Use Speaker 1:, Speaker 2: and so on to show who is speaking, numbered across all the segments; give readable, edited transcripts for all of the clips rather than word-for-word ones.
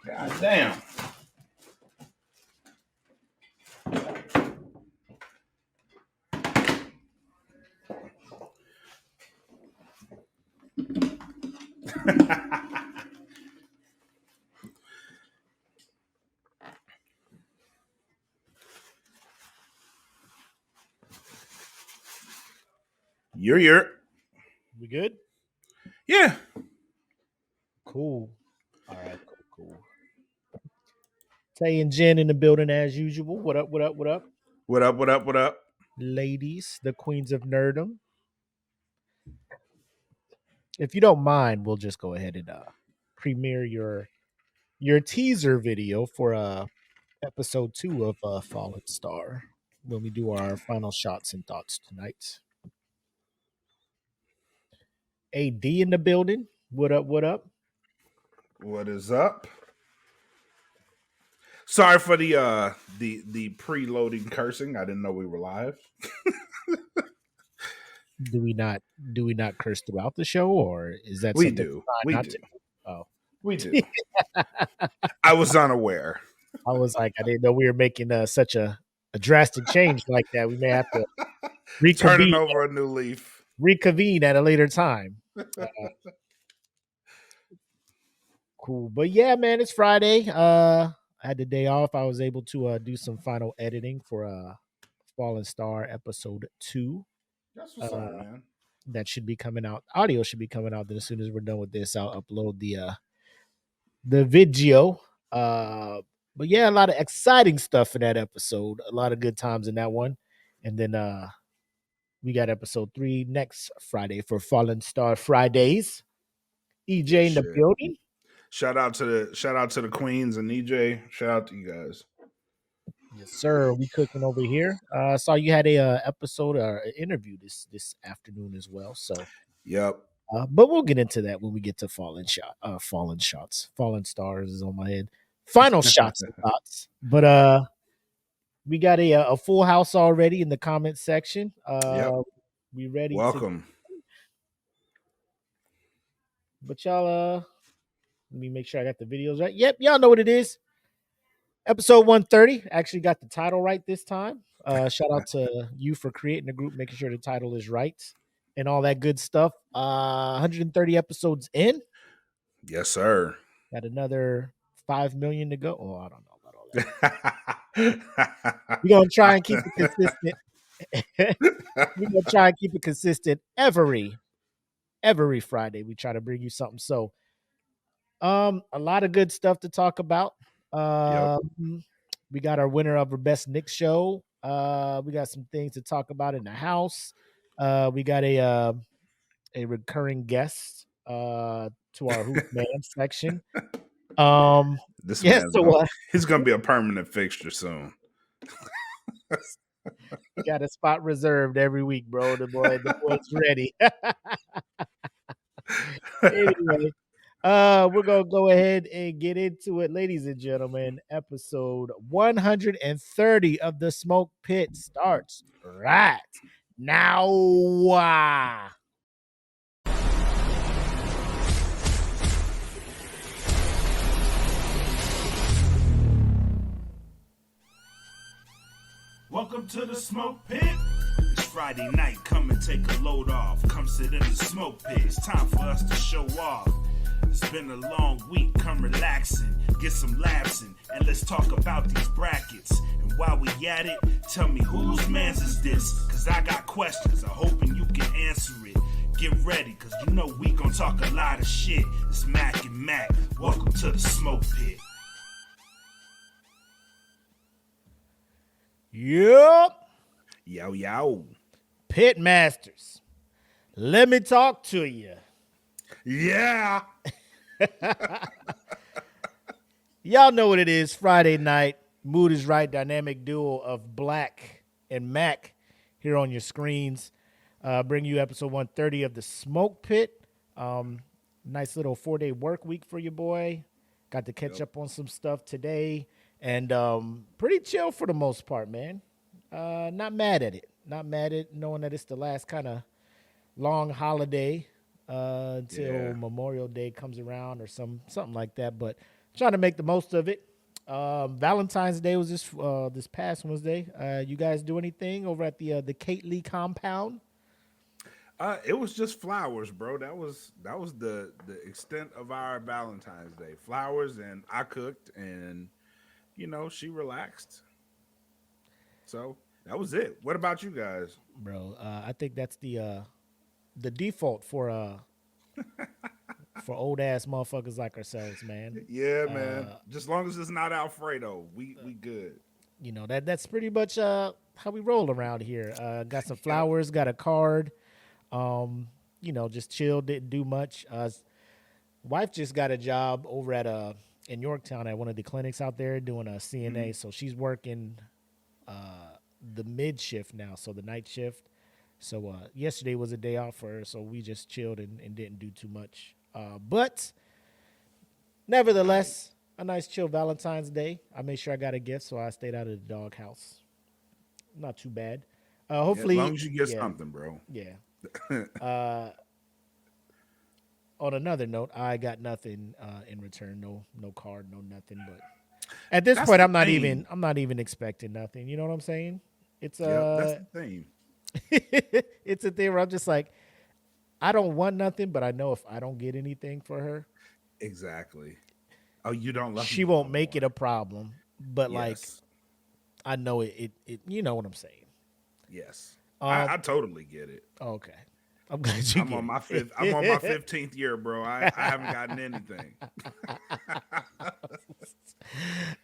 Speaker 1: God damn. You're.
Speaker 2: We good?
Speaker 1: Yeah.
Speaker 2: Cool. All right, cool. Tay and Jen in the building as usual. What up?
Speaker 1: What up?
Speaker 2: Ladies, the queens of nerdom. If you don't mind, we'll just go ahead and premiere your teaser video for episode 2 of Fallen Star when we do our final shots and thoughts tonight. AD in the building. What up?
Speaker 1: What is up? Sorry for the preloading cursing. I didn't know we were live.
Speaker 2: Do we not curse throughout the show, or is that
Speaker 1: We
Speaker 2: something
Speaker 1: do.
Speaker 2: not to? Oh,
Speaker 1: we do. I was unaware.
Speaker 2: I was like, I didn't know we were making such a drastic change like that. We may have to
Speaker 1: Turning over a new leaf.
Speaker 2: Reconvene at a later time. Cool, but yeah, man, it's Friday. I had the day off. I was able to do some final editing for Fallen Star episode 2.
Speaker 1: That's what's up, man.
Speaker 2: That should be coming out. Audio should be coming out. Then as soon as we're done with this, I'll upload the video. But yeah, a lot of exciting stuff in that episode. A lot of good times in that one. And then we got episode 3 next Friday for Fallen Star Fridays. EJ in the building.
Speaker 1: Shout out to the queens and EJ. Shout out to you guys.
Speaker 2: Yes, sir. We cooking over here. Saw you had a episode or an interview this afternoon as well. So
Speaker 1: yep.
Speaker 2: But we'll get into that when we get to Fallen Shots. Fallen Stars is on my head. Final shots and thoughts. But we got a full house already in the comment section.
Speaker 1: Yep.
Speaker 2: We ready?
Speaker 1: Welcome.
Speaker 2: But y'all, let me make sure I got the videos right. Yep, y'all know what it is. Episode 130. Actually got the title right this time. Shout out to you for creating the group, making sure the title is right and all that good stuff. 130 episodes in.
Speaker 1: Yes, sir.
Speaker 2: Got another 5 million to go. Oh, I don't know about all that. We're gonna try and keep it consistent. We're gonna try and keep it consistent every Friday. We try to bring you something. So a lot of good stuff to talk about. We got our winner of our best Knicks show. We got some things to talk about in the house. We got a recurring guest to our Hoop Man section.
Speaker 1: This man, he's gonna be a permanent fixture soon.
Speaker 2: You got a spot reserved every week, bro. The boy's ready. Anyway, we're gonna go ahead and get into it, ladies and gentlemen. Episode 130 of the Smoke Pit starts right now.
Speaker 1: Welcome to the Smoke Pit. It's Friday night, come and take a load off. Come sit in the smoke pit, it's time for us to show off. It's been a long week, come relaxing, get some laughs in, and let's talk about these brackets. And while we at it, tell me whose man's is this? Cause I got questions, I'm hoping you can answer it. Get ready, cause you know we gon' talk a lot of shit. It's Mac and Mac, welcome to the Smoke Pit.
Speaker 2: Yup.
Speaker 1: Yo.
Speaker 2: Pitmasters. Let me talk to you.
Speaker 1: Yeah.
Speaker 2: Y'all know what it is. Friday night. Mood is right. Dynamic duo of Black and Mac here on your screens. Bring you episode 130 of the Smoke Pit. Nice little 4-day work week for your boy. Got to catch up on some stuff today. And pretty chill for the most part, man. Not mad at it. Not mad at knowing that it's the last kind of long holiday until
Speaker 3: Yeah.
Speaker 2: Memorial Day comes around or something like that. But trying to make the most of it. Valentine's Day was this past Wednesday. You guys do anything over at the Kate Lee compound?
Speaker 3: It was just flowers, bro. That was the extent of our Valentine's Day. Flowers, and I cooked, and she relaxed. So that was it. What about you guys?
Speaker 2: Bro, I think that's the default for old ass motherfuckers like ourselves, man.
Speaker 3: Yeah, man. Just long as it's not Alfredo, we good.
Speaker 2: That's pretty much how we roll around here. Got some
Speaker 3: Yep.
Speaker 2: flowers, got a card. Just chilled, didn't do much. Wife just got a job over at in Yorktown at one of the clinics out there doing a CNA. So she's working the mid shift now, so the night shift. So yesterday was a day off for her, so we just chilled and didn't do too much. But nevertheless, a nice chill Valentine's Day. I made sure I got a gift, so I stayed out of the doghouse. Not too bad.
Speaker 3: Yeah, as
Speaker 2: Hopefully,
Speaker 3: long as you get
Speaker 2: yeah,
Speaker 3: something, bro.
Speaker 2: yeah. On another note, I got nothing in return. No card, no nothing. But at this
Speaker 3: That's
Speaker 2: point,
Speaker 3: the
Speaker 2: I'm not
Speaker 3: thing.
Speaker 2: even expecting nothing. You know what I'm saying? It's
Speaker 3: Yep, that's the thing.
Speaker 2: it's a thing where I'm just like, I don't want nothing, but I know if I don't get anything for her,
Speaker 3: Exactly. Oh, you don't love
Speaker 2: she
Speaker 3: me no
Speaker 2: won't make
Speaker 3: more.
Speaker 2: it a problem. But like,
Speaker 3: Yes.
Speaker 2: I know it you know what I'm saying.
Speaker 3: Yes.
Speaker 2: Um,
Speaker 3: I totally get it.
Speaker 2: okay, I'm glad you
Speaker 3: I'm
Speaker 2: get
Speaker 3: on my
Speaker 2: it.
Speaker 3: fifth. I'm on my 15th year, bro. I haven't gotten anything.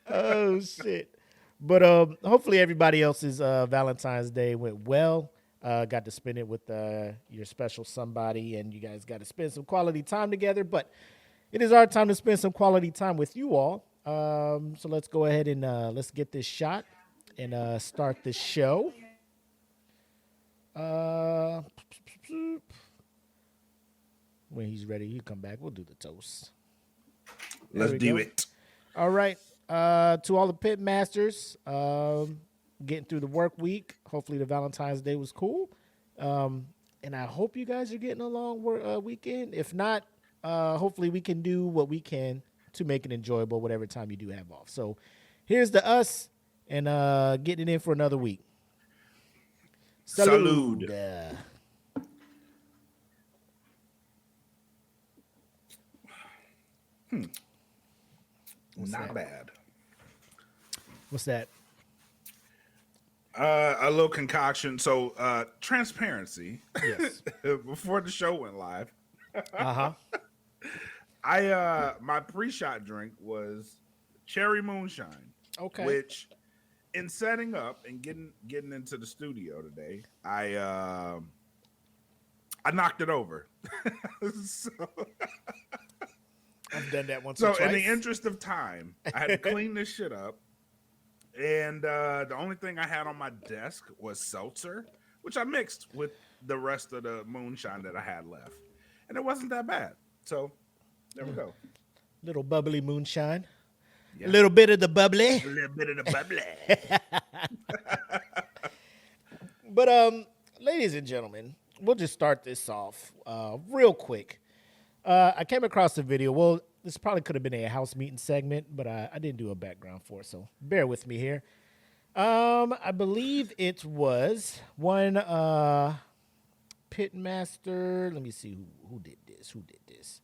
Speaker 2: Oh shit. But hopefully everybody else's Valentine's Day went well. Got to spend it with your special somebody, and you guys got to spend some quality time together. But it is our time to spend some quality time with you all. So let's go ahead and let's get this shot and start the show. Uh, when he's ready, you come back. We'll do the toast. There
Speaker 3: Let's
Speaker 2: we
Speaker 3: do
Speaker 2: go.
Speaker 3: it.
Speaker 2: All right. To all the Pitmasters, getting through the work week. Hopefully the Valentine's Day was cool. And I hope you guys are getting a long weekend. If not, hopefully we can do what we can to make it enjoyable whatever time you do have off. So here's the us and getting it in for another week.
Speaker 3: Salud.
Speaker 2: What's
Speaker 3: Not
Speaker 2: that?
Speaker 3: bad.
Speaker 2: What's that?
Speaker 3: A little concoction. So, transparency.
Speaker 2: Yes.
Speaker 3: Before the show went live,
Speaker 2: Uh-huh.
Speaker 3: my pre-shot drink was cherry moonshine.
Speaker 2: Okay.
Speaker 3: Which, in setting up and getting into the studio today, I knocked it over. so,
Speaker 2: I've done that once
Speaker 3: so
Speaker 2: or twice.
Speaker 3: in the interest of time, I had to clean this shit up. And the only thing I had on my desk was seltzer, which I mixed with the rest of the moonshine that I had left. And it wasn't that bad. So there we go.
Speaker 2: Little bubbly moonshine.
Speaker 3: Yeah.
Speaker 2: A little bit of the bubbly.
Speaker 3: A little bit of the bubbly.
Speaker 2: But ladies and gentlemen, we'll just start this off real quick. I came across a video. Well, this probably could have been a house meeting segment, but I didn't do a background for it, so bear with me here. I believe it was one Pitmaster. Let me see who did this.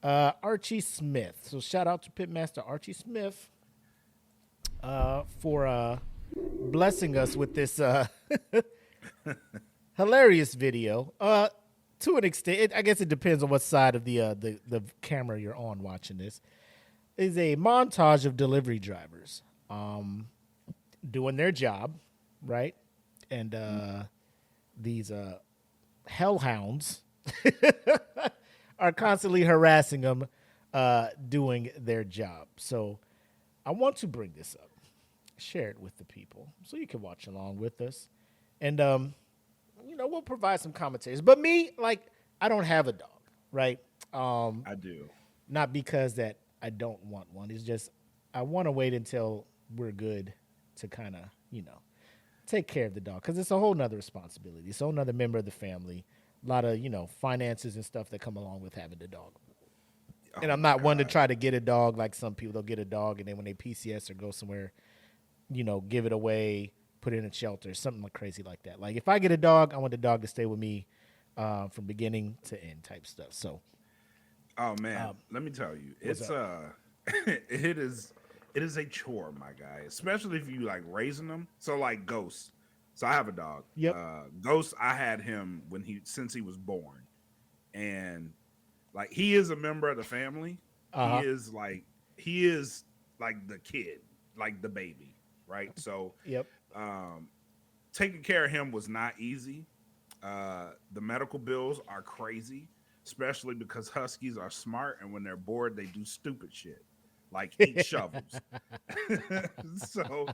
Speaker 2: Archie Smith. So shout out to Pitmaster Archie Smith for blessing us with this hilarious video. To an extent, I guess it depends on what side of the camera you're on watching this. Is a montage of delivery drivers doing their job, right? And these hellhounds are constantly harassing them doing their job. So I want to bring this up, share it with the people so you can watch along with us. And we'll provide some commentaries. But me, like, I don't have a dog, right?
Speaker 3: I do.
Speaker 2: Not because that I don't want one. It's just I want to wait until we're good to kind of, take care of the dog. Because it's a whole nother responsibility. It's a whole nother member of the family. lot of finances and stuff that come along with having a dog. And I'm not one to try to get a dog like some people. They'll get a dog and then when they PCS or go somewhere, give it away, put it in a shelter, something like crazy like that. Like if I get a dog, I want the dog to stay with me from beginning to end type stuff. So,
Speaker 3: oh man, let me tell you, it's it is a chore, my guy, especially if you like raising them. So like Ghost. So I have a dog.
Speaker 2: Yep.
Speaker 3: Ghost, I had him since he was born, and like he is a member of the family. He is like the kid, like the baby, right? So
Speaker 2: yep.
Speaker 3: Taking care of him was not easy. The medical bills are crazy, especially because Huskies are smart, and when they're bored, they do stupid shit like eat shovels. So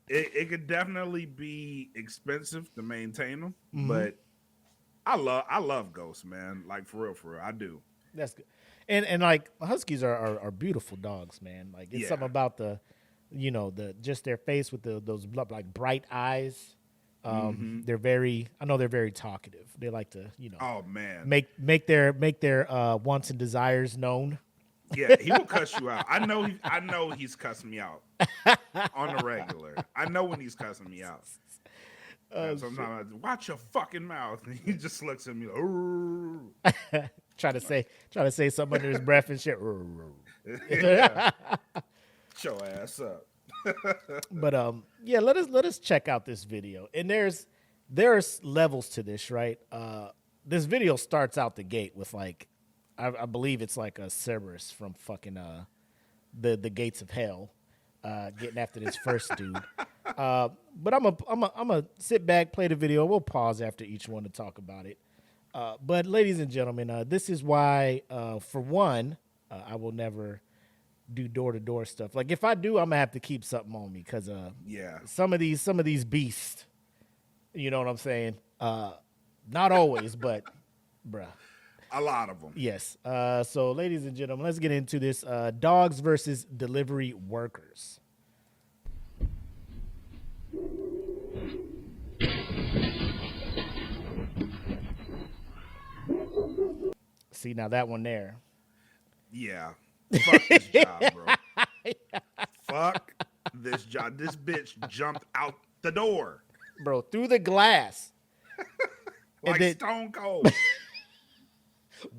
Speaker 3: it could definitely be expensive to maintain them, but I love Ghost, man. Like for real, I do.
Speaker 2: That's good. And like Huskies are beautiful dogs, man. Like it's something about the just their face with those like bright eyes. They're very talkative. They like to
Speaker 3: oh man,
Speaker 2: make their wants and desires known.
Speaker 3: Yeah, he will cuss you out. I know he's cussing me out on the regular. I know when he's cussing me out. Sometimes I watch your fucking mouth, and he just looks at me like,
Speaker 2: try to say something under his breath and shit.
Speaker 3: Yeah. Show ass up.
Speaker 2: But let us check out this video. And there's levels to this, right? This video starts out the gate with like I believe it's like a Cerberus from fucking the gates of hell, getting after this first dude. But I'm a sit back, play the video. We'll pause after each one to talk about it. But ladies and gentlemen, this is why, for one, I will never do door-to-door stuff. Like if I do, I'm gonna have to keep something on me because some of these beasts, you know what I'm saying? Not always, but bruh.
Speaker 3: A lot of them.
Speaker 2: Yes. So ladies and gentlemen, let's get into this. Dogs versus delivery workers. See, now that one there.
Speaker 3: Yeah. Fuck this job, bro. Fuck this job. This bitch jumped out the door.
Speaker 2: Bro, through the glass.
Speaker 3: Like Stone Cold.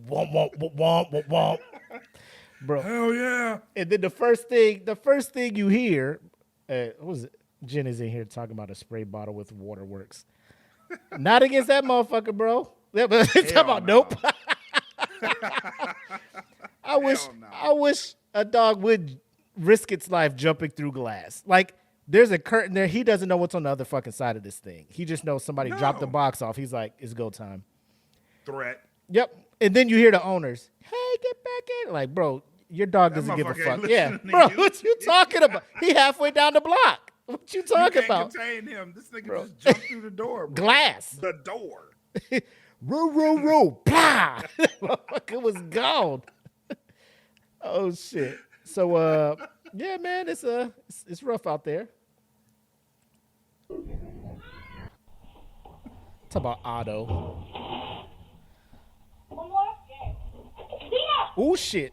Speaker 2: Womp, womp, womp, womp, womp. Bro.
Speaker 3: Hell yeah.
Speaker 2: And then the first thing you hear, what was it? Jen is in here talking about a spray bottle with waterworks. Not against that motherfucker, bro. Talking about nope. I wish a dog would risk its life jumping through glass. Like there's a curtain there. He doesn't know what's on the other fucking side of this thing. He just knows somebody dropped the box off. He's like, it's go time.
Speaker 3: Threat.
Speaker 2: Yep. And then you hear the owners, hey, get back in. Like, bro, your dog doesn't give a fuck. Yeah. Bro, what you talking about? He halfway down the block. What you talking about?
Speaker 3: You can't contain him. This nigga just jumped through the door, bro.
Speaker 2: Glass.
Speaker 3: The door.
Speaker 2: Roo. Plah. It was gone. Oh, shit. So, yeah, man, it's rough out there. Talk about Otto. Oh, shit.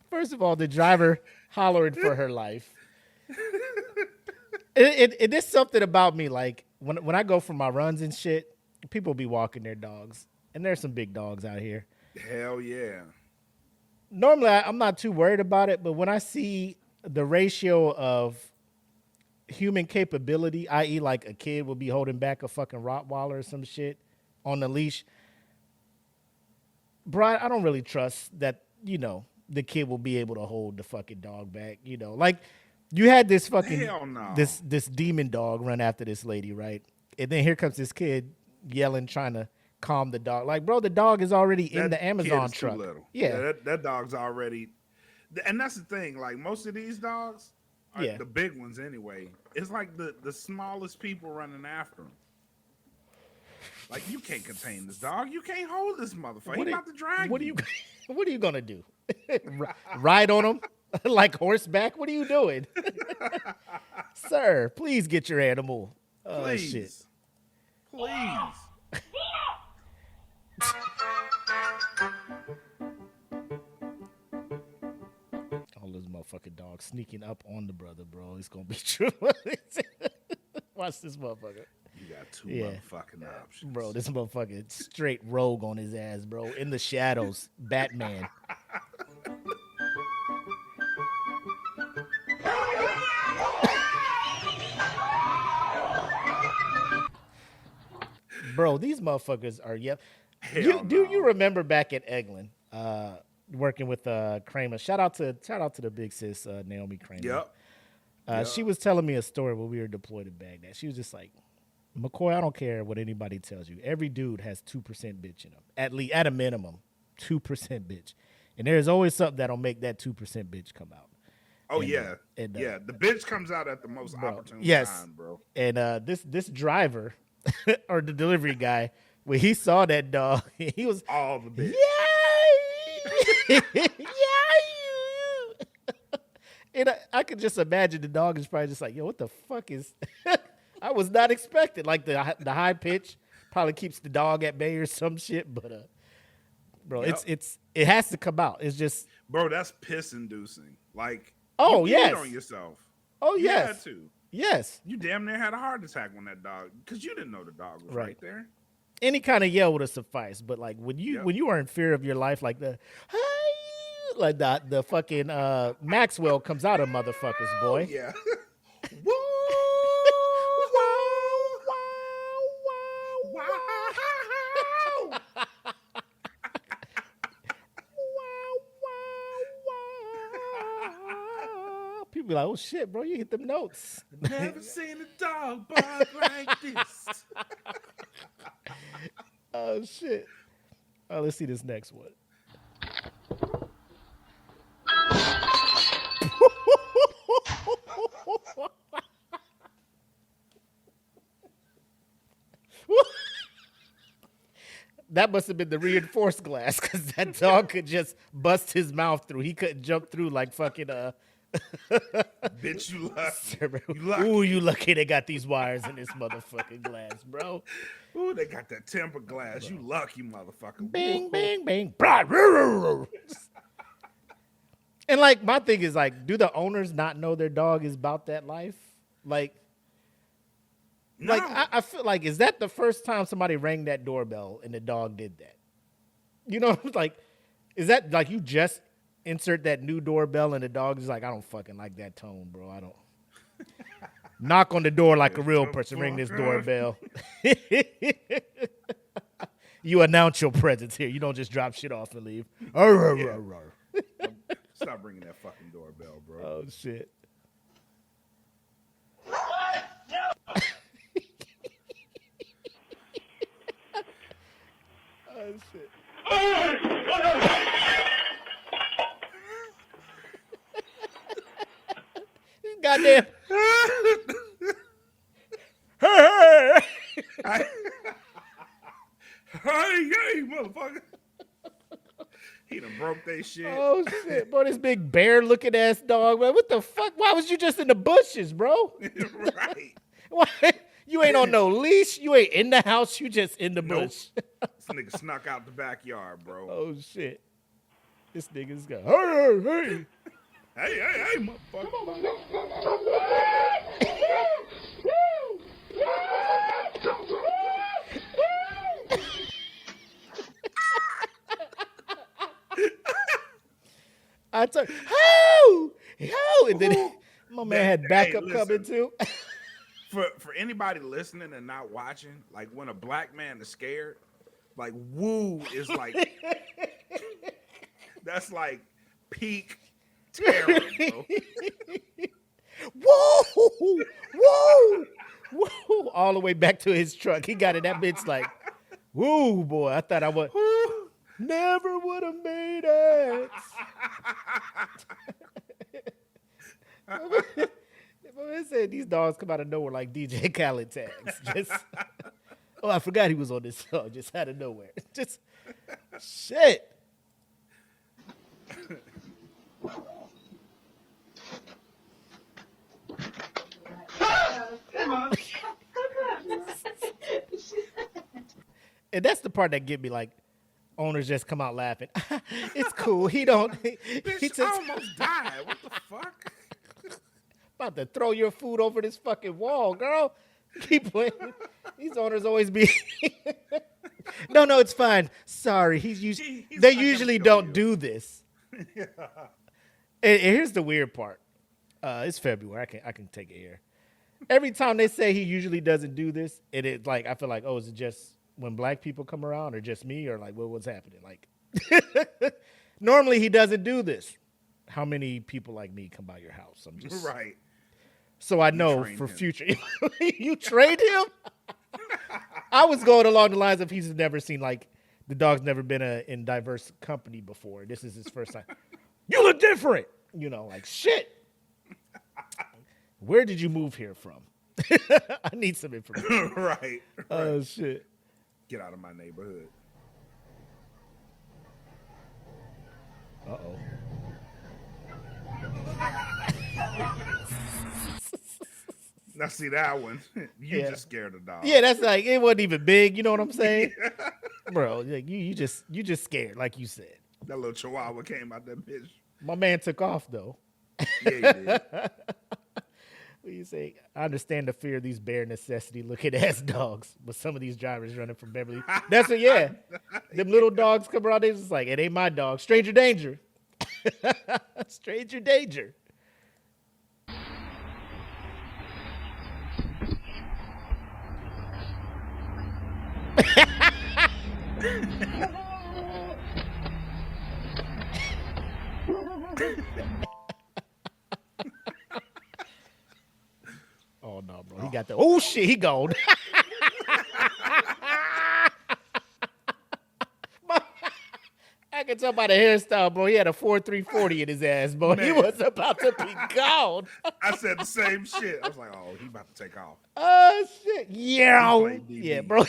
Speaker 2: First of all, the driver hollering for her life. It is something about me, like, when I go for my runs and shit, people be walking their dogs. And there's some big dogs out here.
Speaker 3: Hell yeah.
Speaker 2: Normally, I'm not too worried about it, but when I see the ratio of human capability, i.e. like a kid will be holding back a fucking Rottweiler or some shit on the leash, bro, I don't really trust that, the kid will be able to hold the fucking dog back, Like, you had this fucking, this demon dog run after this lady, right? And then here comes this kid yelling, trying to calm the dog. Like, bro, the dog is already in the Amazon truck.
Speaker 3: Too little. Yeah, that dog's already, and that's the thing. Like, most of these dogs, the big ones anyway, it's like the smallest people running after them. Like, you can't contain this dog. You can't hold this motherfucker. He's about to drag
Speaker 2: What are you gonna do? Ride on him? Like horseback? What are you doing? Sir, please get your animal. Oh,
Speaker 3: Please.
Speaker 2: shit.
Speaker 3: Please.
Speaker 2: All this motherfucking dog sneaking up on the brother, bro. It's gonna be true. Watch this motherfucker.
Speaker 3: You got two
Speaker 2: Yeah.
Speaker 3: motherfucking options.
Speaker 2: Bro, this motherfucker straight rogue on his ass, bro. In the shadows, Batman. Bro, these motherfuckers are Do you remember back at Eglin, working with Kramer? Shout out to the big sis Naomi Kramer.
Speaker 3: Yep.
Speaker 2: She was telling me a story when we were deployed in Baghdad. She was just like, McCoy, I don't care what anybody tells you. Every dude has 2% bitch in him. At a minimum, 2% bitch. And there's always something that'll make that 2% bitch come out.
Speaker 3: Oh,
Speaker 2: And,
Speaker 3: yeah. The bitch comes out at the most opportune time, bro.
Speaker 2: And this driver or the delivery guy, when he saw that dog, he was
Speaker 3: all the bitch.
Speaker 2: Yeah. And I could just imagine the dog is probably just like, yo, what the fuck is I was not expecting. Like the high pitch probably keeps the dog at bay or some shit, but bro,
Speaker 3: Yep.
Speaker 2: it has to come out. It's just,
Speaker 3: bro, that's piss inducing. Like,
Speaker 2: oh
Speaker 3: you
Speaker 2: yes,
Speaker 3: peed on yourself.
Speaker 2: Oh
Speaker 3: You
Speaker 2: yes,
Speaker 3: had to.
Speaker 2: Yes.
Speaker 3: You damn near had a heart attack when that dog, because you didn't know the dog was right there.
Speaker 2: Any kind of yell would have sufficed, but like when you are in fear of your life, like like the fucking Maxwell comes out of motherfuckers, boy.
Speaker 3: Yeah.
Speaker 2: People be like, oh shit, bro, you hit them notes.
Speaker 3: Never seen a dog bark like this.
Speaker 2: Oh shit. Oh, let's see this next one. That must have been the reinforced glass, because that dog could just bust his mouth through. He couldn't jump through like fucking
Speaker 3: Bitch, you lucky.
Speaker 2: Ooh, you lucky they got these wires in this motherfucking glass, bro.
Speaker 3: Ooh, they got that tempered glass. Bro. You lucky motherfucker.
Speaker 2: Bing, bing, bing. And like my thing is like, do the owners not know their dog is about that life? Like,
Speaker 3: no.
Speaker 2: Like I feel like, is that the first time somebody rang that doorbell and the dog did that? You know, like, is that like you just insert that new doorbell and the dog is like, I don't fucking like that tone, bro. I don't. Knock on the door like a real person. Ring this doorbell. You announce your presence here. You don't just drop shit off and leave.
Speaker 3: Yeah. Stop ringing that fucking doorbell, bro.
Speaker 2: Oh shit. Oh shit. Goddamn.
Speaker 3: Hey, motherfucker. He done broke that shit.
Speaker 2: Oh shit, bro! This big bear looking ass dog, man. What the fuck? Why was you just in the bushes, bro?
Speaker 3: Right.
Speaker 2: Why? You ain't on no leash. You ain't in the house. You just in the bush.
Speaker 3: This nigga snuck out the backyard, bro.
Speaker 2: Oh shit! This nigga's got hey.
Speaker 3: Hey, motherfucker.
Speaker 2: I told ho, and then my man had backup coming too.
Speaker 3: For anybody listening and not watching, like when a black man is scared, like woo is like that's like peak terror, bro.
Speaker 2: Whoa, all the way back to his truck. He got it. That bitch like, woo, boy. I thought I would never would have made it. I said these dogs come out of nowhere like DJ Khaled tags. Just, oh, I forgot he was on this song. Just out of nowhere. Just shit. And that's the part that get me. Like, owners just come out laughing. It's cool. He don't.
Speaker 3: Bitch,
Speaker 2: He just
Speaker 3: I almost died. What the fuck?
Speaker 2: about to throw your food over this fucking wall, girl. Keep playing. These owners always be. No, it's fine. Sorry, they usually don't do this.
Speaker 3: Yeah.
Speaker 2: And here's the weird part. It's February. I can take it here. Every time they say he usually doesn't do this, it like I feel like, oh, is it just when black people come around, or just me, or like what's happening? Like, normally he doesn't do this. How many people like me come by your house? I'm just
Speaker 3: Right.
Speaker 2: So I know for
Speaker 3: him.
Speaker 2: future. You trained him? I was going along the lines of he's never seen, like, the dog's never been in diverse company before. This is his first time. You look different. You know, like, shit. Where did you move here from? I need some information.
Speaker 3: Right.
Speaker 2: Oh, shit.
Speaker 3: Get out of my neighborhood.
Speaker 2: Uh-oh.
Speaker 3: Now see that one. You
Speaker 2: Yeah.
Speaker 3: just scared the dog.
Speaker 2: Yeah, that's like, it wasn't even big. You know what I'm saying? Bro, like, you just scared, like you said.
Speaker 3: That little chihuahua came out that bitch.
Speaker 2: My man took off, though.
Speaker 3: Yeah, he did.
Speaker 2: What you say? I understand the fear of these bare necessity looking ass dogs, but some of these drivers running from Beverly. That's what, yeah. Them little dogs come around, they just like, it ain't my dog. Stranger danger. Stranger danger. Oh no, bro. He got the shit, he gone. I can tell by the hairstyle, bro. He had a 4.340 in his ass, bro. He
Speaker 3: Man.
Speaker 2: was about to be gone.
Speaker 3: I said the same shit. I was like, oh, he about to take off.
Speaker 2: Oh shit. Yeah.
Speaker 3: played DB.
Speaker 2: Yeah, bro.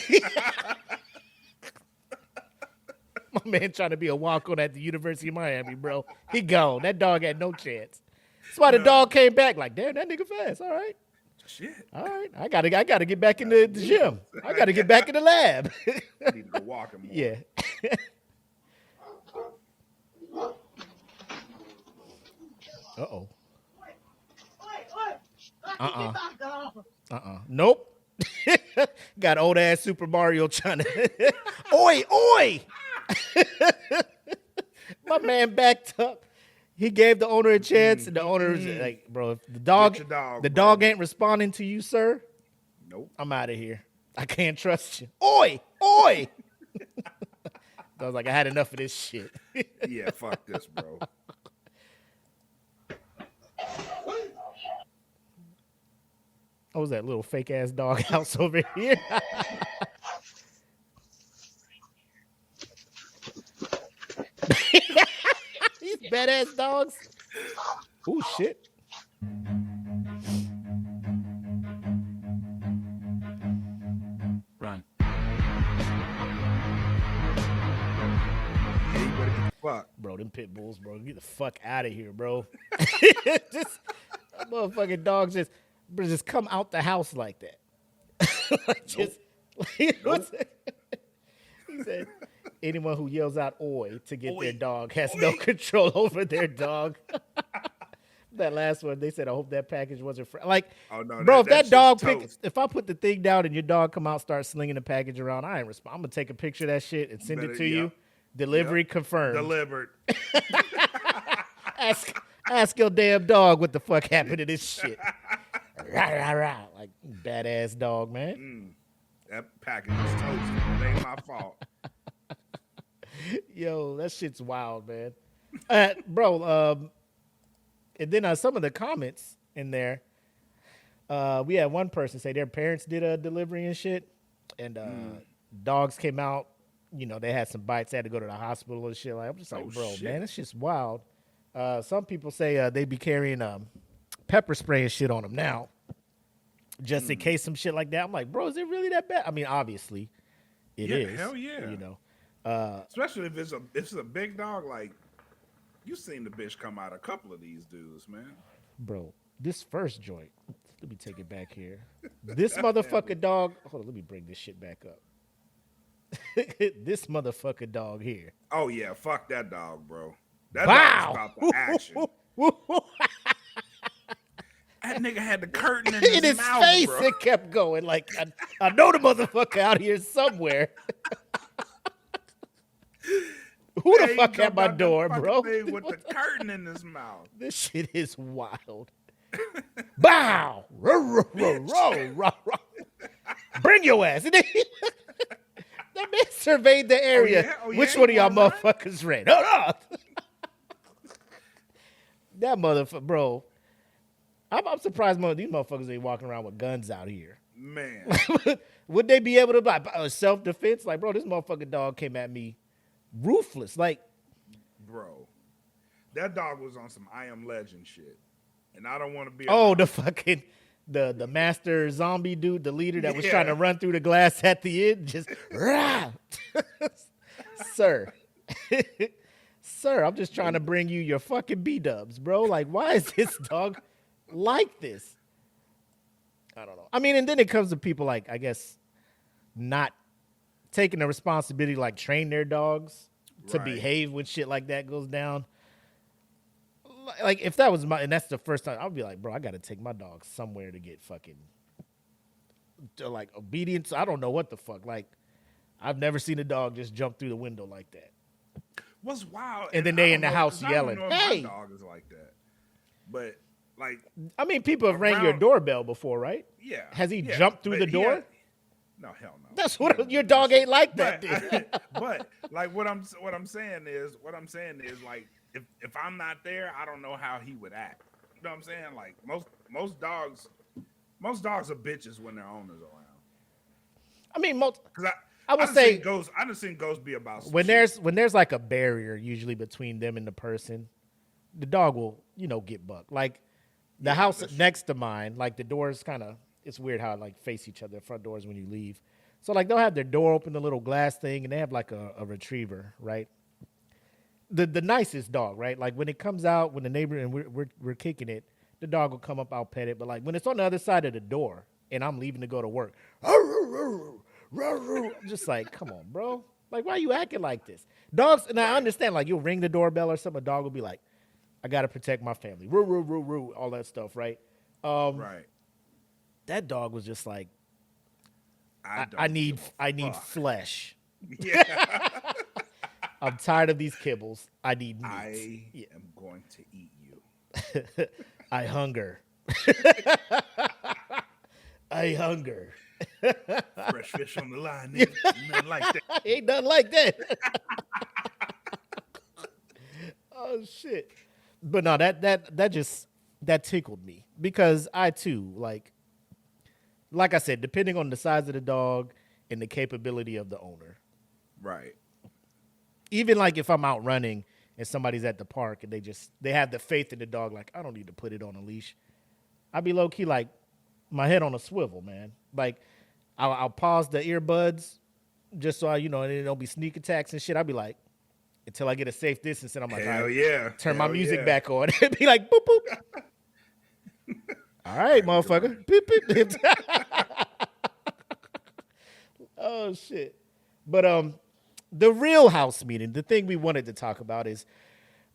Speaker 2: My man trying to be a walk-on at the University of Miami, bro. He gone. That dog had no chance. That's why the dog came back like, damn, that nigga fast. All right.
Speaker 3: Shit.
Speaker 2: All right. I gotta get back in the gym. I gotta get back in the lab.
Speaker 3: I need to go walk him more.
Speaker 2: Yeah. Uh-oh. Nope. Got old ass Super Mario trying to oi. My man backed up. He gave the owner a chance, and the owner was like, bro, if the dog ain't responding to you, sir,
Speaker 3: Nope.
Speaker 2: I'm out of here. I can't trust you. Oi. I was like, I had enough of this shit.
Speaker 3: Yeah, fuck this, bro.
Speaker 2: What was that little fake ass dog house over here? These badass dogs. Oh shit.
Speaker 4: Run.
Speaker 3: Yeah, you better get the fuck.
Speaker 2: Bro, them pit bulls, bro. Get the fuck out of here, bro. Just motherfucking dogs just come out the house like that. Like, just he said, anyone who yells out oi to get their dog has no control over their dog. That last one, they said, I hope that package wasn't like,
Speaker 3: Oh, no,
Speaker 2: bro, if that
Speaker 3: shit's
Speaker 2: dog
Speaker 3: toast.
Speaker 2: if I put the thing down and your dog come out, start slinging the package around, I ain't respond. I'm gonna take a picture of that shit and send it to you. Delivery confirmed.
Speaker 3: Delivered.
Speaker 2: Ask your damn dog what the fuck happened to this shit. Rah, rah, rah. Like, badass dog, man.
Speaker 3: That package is toasted. It ain't my fault.
Speaker 2: Yo, that shit's wild, man. Bro, and then some of the comments in there, we had one person say their parents did a delivery and shit, and dogs came out. You know, they had some bites. They had to go to the hospital and shit. Like, I'm just like, bro,
Speaker 3: shit.
Speaker 2: man, it's just wild. Some people say they be carrying pepper spray and shit on them now, just in case some shit like that. I'm like, bro, is it really that bad? I mean, obviously, it is.
Speaker 3: Hell yeah.
Speaker 2: You know,
Speaker 3: Especially if it's a big dog. Like, you seen the bitch come out a couple of these dudes, man.
Speaker 2: bro, this first joint, Let me take it back here. This motherfucker dog. Hold on, let me bring this shit back up. This motherfucker dog here.
Speaker 3: Oh yeah, fuck that dog, bro. That
Speaker 2: Wow.
Speaker 3: dog's about the action. That nigga had the curtain in
Speaker 2: In
Speaker 3: his
Speaker 2: his
Speaker 3: mouth,
Speaker 2: face,
Speaker 3: bro.
Speaker 2: it kept going. Like I know the motherfucker out here somewhere. Who the
Speaker 3: Hey,
Speaker 2: fuck
Speaker 3: he
Speaker 2: at my
Speaker 3: jumped out that
Speaker 2: door,
Speaker 3: fucking
Speaker 2: bro?
Speaker 3: thing with the curtain in his mouth.
Speaker 2: This shit is wild. Bow! Row, row, row, row, row, row. Bring your ass. And then that man surveyed the area.
Speaker 3: Oh, yeah?
Speaker 2: Which one of y'all
Speaker 3: You wanna run?
Speaker 2: motherfuckers ran? Hold on. That motherfucker, bro. I'm surprised these motherfuckers ain't walking around with guns out here.
Speaker 3: Man.
Speaker 2: Would they be able to, like, self-defense? Like, bro, this motherfucking dog came at me ruthless. Like,
Speaker 3: Bro. That dog was on some I Am Legend shit. And I don't want to be
Speaker 2: the fucking the master zombie dude, the leader that was trying to run through the glass at the end, just rah! Sir. Sir, I'm just trying to bring you your fucking B-dubs, bro. Like, why is this dog like this? I don't know. I mean, and then it comes to people like, I guess, not taking the responsibility to, like, train their dogs to
Speaker 3: Right.
Speaker 2: behave when shit like that goes down. Like, if that was and that's the first time, I'd be like, bro, I got to take my dog somewhere to get fucking, like, obedience. I don't know what the fuck. Like, I've never seen a dog just jump through the window like that.
Speaker 3: What's wild.
Speaker 2: And then
Speaker 3: I
Speaker 2: they
Speaker 3: don't
Speaker 2: in the
Speaker 3: know-
Speaker 2: house
Speaker 3: 'cause I
Speaker 2: yelling,
Speaker 3: don't know if
Speaker 2: "Hey!"
Speaker 3: My dog is like that. But, like,
Speaker 2: I mean, people have rang your
Speaker 3: Around-
Speaker 2: doorbell before, right?
Speaker 3: yeah.
Speaker 2: Has he
Speaker 3: yeah,
Speaker 2: jumped through
Speaker 3: but
Speaker 2: the
Speaker 3: he
Speaker 2: door?
Speaker 3: had- no, hell no.
Speaker 2: That's
Speaker 3: He
Speaker 2: what
Speaker 3: doesn't
Speaker 2: your
Speaker 3: do
Speaker 2: dog
Speaker 3: that
Speaker 2: ain't like that.
Speaker 3: But,
Speaker 2: Dude.
Speaker 3: but like what I'm saying is like if I'm not there, I don't know how he would act. You know what I'm saying? Like most dogs are bitches when their owners around.
Speaker 2: I mean,
Speaker 3: Because
Speaker 2: I would say
Speaker 3: I done seen ghosts be about some
Speaker 2: when
Speaker 3: shit.
Speaker 2: there's like a barrier usually between them and the person, the dog will get bucked. Like the house next to mine, like the doors kind of, it's weird how like face each other, front doors when you leave. So like they'll have their door open, the little glass thing, and they have like a retriever, right? The nicest dog, right? Like when it comes out, when the neighbor and we're kicking it, the dog will come up, I'll pet it. But like when it's on the other side of the door and I'm leaving to go to work, I'm just like, come on, bro. Like, why are you acting like this? Dogs, and I understand, like, you'll ring the doorbell or something, a dog will be like, I got to protect my family. Roo, roo, roo, roo, all that stuff, right?
Speaker 3: Right.
Speaker 2: That dog was just like, I
Speaker 3: don't
Speaker 2: need
Speaker 3: give a
Speaker 2: I need
Speaker 3: fuck.
Speaker 2: flesh.
Speaker 3: Yeah.
Speaker 2: I'm tired of these kibbles. I need meat.
Speaker 3: I am going to eat you.
Speaker 2: I hunger. I hunger.
Speaker 3: Fresh fish on the line, nigga. Nothing like that.
Speaker 2: Ain't nothing like that. Oh shit. But no, that tickled me because I too, like I said, depending on the size of the dog and the capability of the owner.
Speaker 3: Right.
Speaker 2: Even like if I'm out running and somebody's at the park and they have the faith in the dog, like, I don't need to put it on a leash. I'd be low key like my head on a swivel, man. Like I'll pause the earbuds just so and it don't be sneak attacks and shit. I'd be like, until I get a safe distance, and I'm like,
Speaker 3: Hell
Speaker 2: all right,
Speaker 3: yeah.
Speaker 2: turn my
Speaker 3: Hell
Speaker 2: music
Speaker 3: yeah.
Speaker 2: back on. It'd be like, boop, boop. All right, motherfucker. Beep, beep. Oh, shit. But the real house meeting, the thing we wanted to talk about is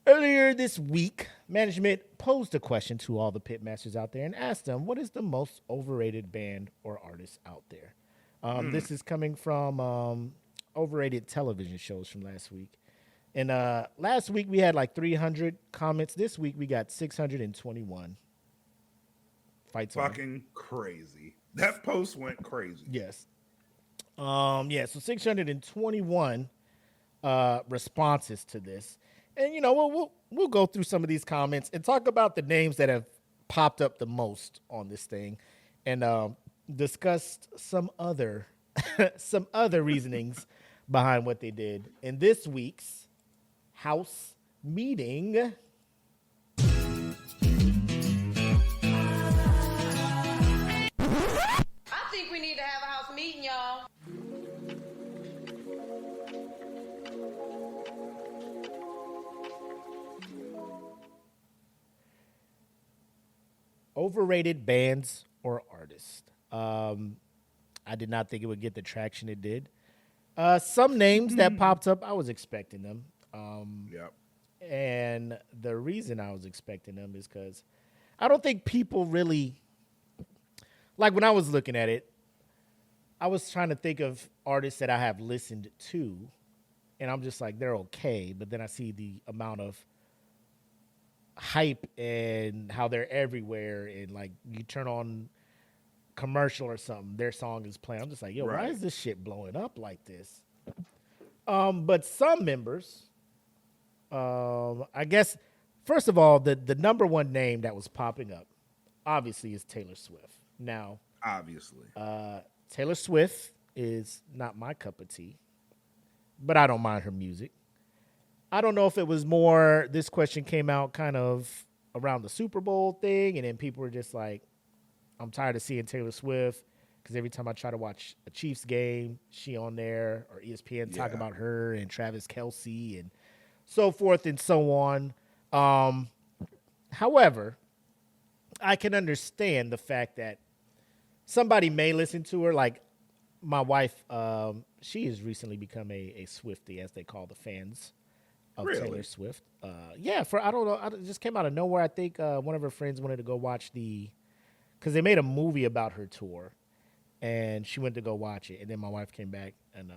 Speaker 2: earlier this week, management posed a question to all the Pitmasters out there and asked them, what is the most overrated band or artist out there? This is coming from overrated television shows from last week. And last week we had like 300 comments. This week we got 621. Fights on.
Speaker 3: Fucking crazy. That post went crazy.
Speaker 2: Yes. So 621 responses to this. And we'll go through some of these comments and talk about the names that have popped up the most on this thing and discussed some other reasonings behind what they did in this week's house meeting.
Speaker 4: I think we need to have a house meeting, y'all.
Speaker 2: Overrated bands or artist. I did not think it would get the traction it did. Some names that popped up, I was expecting them.
Speaker 3: Yep.
Speaker 2: And the reason I was expecting them is because I don't think people really, like when I was looking at it, I was trying to think of artists that I have listened to, and I'm just like, they're okay. But then I see the amount of hype and how they're everywhere, and like you turn on commercial or something, their song is playing. I'm just like, yo, why is this shit blowing up like this? But some members, I guess, first of all, the number one name that was popping up, obviously, is Taylor Swift. Now,
Speaker 3: Obviously.
Speaker 2: Taylor Swift is not my cup of tea, but I don't mind her music. I don't know if it was more, this question came out kind of around the Super Bowl thing, and then people were just like, I'm tired of seeing Taylor Swift, because every time I try to watch a Chiefs game, she on there, or ESPN talk about her and Travis Kelce and so forth and so on. However, I can understand the fact that somebody may listen to her. Like my wife, she has recently become a Swiftie, as they call the fans of Taylor Swift. I don't know. It just came out of nowhere. I think one of her friends wanted to go watch because they made a movie about her tour, and she went to go watch it. And then my wife came back, and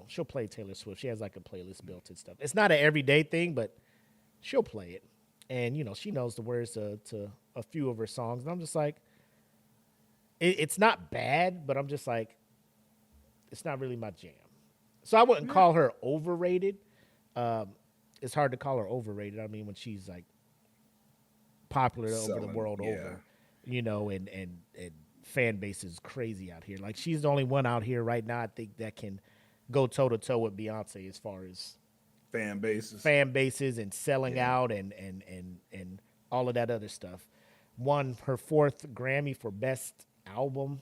Speaker 2: she'll play Taylor Swift. She has like a playlist built and stuff. It's not an everyday thing, but she'll play it. And she knows the words to a few of her songs. And I'm just like, it's not bad, but I'm just like, it's not really my jam. So I wouldn't call her overrated. It's hard to call her overrated. I mean, when she's like popular over the world over, and fan base is crazy out here. Like, she's the only one out here right now, I think, that can go toe to toe with Beyonce as far as
Speaker 3: fan bases
Speaker 2: and selling out and all of that other stuff. Won her 4th Grammy for Best Album.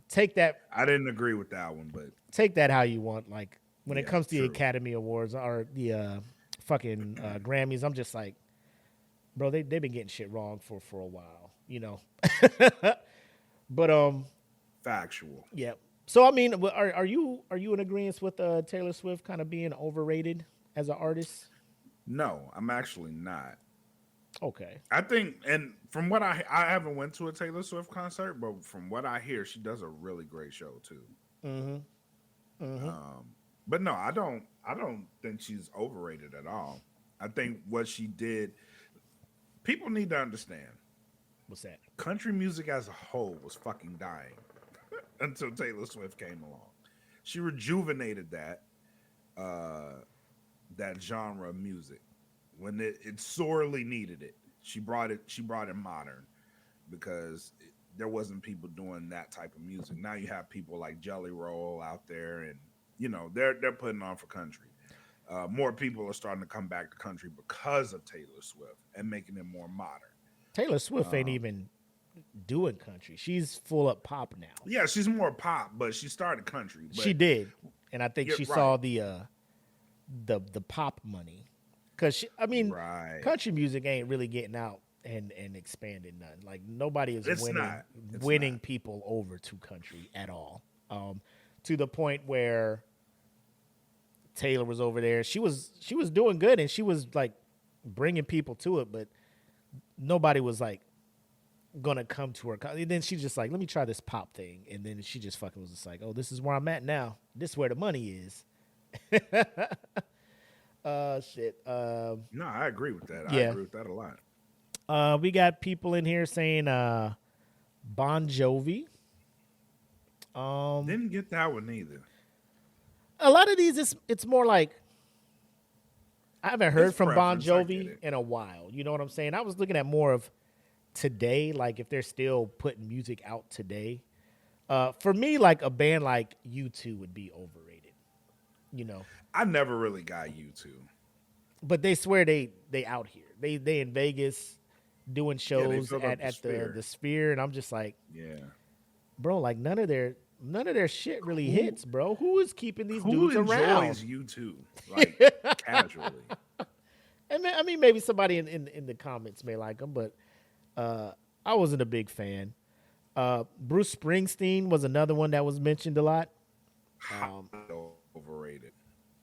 Speaker 2: Take that.
Speaker 3: I didn't agree with that one, but
Speaker 2: take that how you want. Like, when it comes to the Academy Awards or the fucking Grammys, I'm just like, bro, they've been getting shit wrong for a while, But
Speaker 3: factual.
Speaker 2: Yeah. So I mean, are you in agreement with Taylor Swift kind of being overrated as an artist?
Speaker 3: No, I'm actually not.
Speaker 2: Okay.
Speaker 3: I think, and from what I haven't went to a Taylor Swift concert, but from what I hear, she does a really great show too. Mm-hmm. Mm-hmm. But no, I don't think she's overrated at all. I think what she did, people need to understand.
Speaker 2: What's that?
Speaker 3: Country music as a whole was fucking dying until Taylor Swift came along. She rejuvenated that genre of music when it sorely needed it. She brought it modern because there wasn't people doing that type of music. Now you have people like Jelly Roll out there, and they're putting on for country. More people are starting to come back to country because of Taylor Swift and making it more modern. Taylor
Speaker 2: Swift ain't even doing country. She's full up pop now.
Speaker 3: Yeah, she's more pop, but she started country.
Speaker 2: She did, and I think she saw the pop money, because country music ain't really getting out and expanding nothing. Like, nobody is winning people over to country at all. To the point where Taylor was over there, she was doing good, and she was like bringing people to it, but nobody was like gonna come to her. And then she's just like, let me try this pop thing, and then she just fucking was just like, oh, this is where I'm at now. This is where the money is. Shit.
Speaker 3: No, I agree with that. I agree with that a
Speaker 2: lot. We got people in here saying Bon Jovi.
Speaker 3: Didn't get that one either.
Speaker 2: A lot of these, it's more like, I haven't heard from Bon Jovi in a while. You know what I'm saying? I was looking at more of today, like if they're still putting music out today. For me, like a band like U2 would be overrated.
Speaker 3: I never really got U2.
Speaker 2: But they swear they out here. They in Vegas doing shows at the Sphere, and I'm just like, bro, like none of their shit really hits, bro. Who is keeping these dudes around?
Speaker 3: Who enjoys U2, like, casually?
Speaker 2: I mean, maybe somebody in the comments may like them, but I wasn't a big fan. Bruce Springsteen was another one that was mentioned a lot.
Speaker 3: Overrated.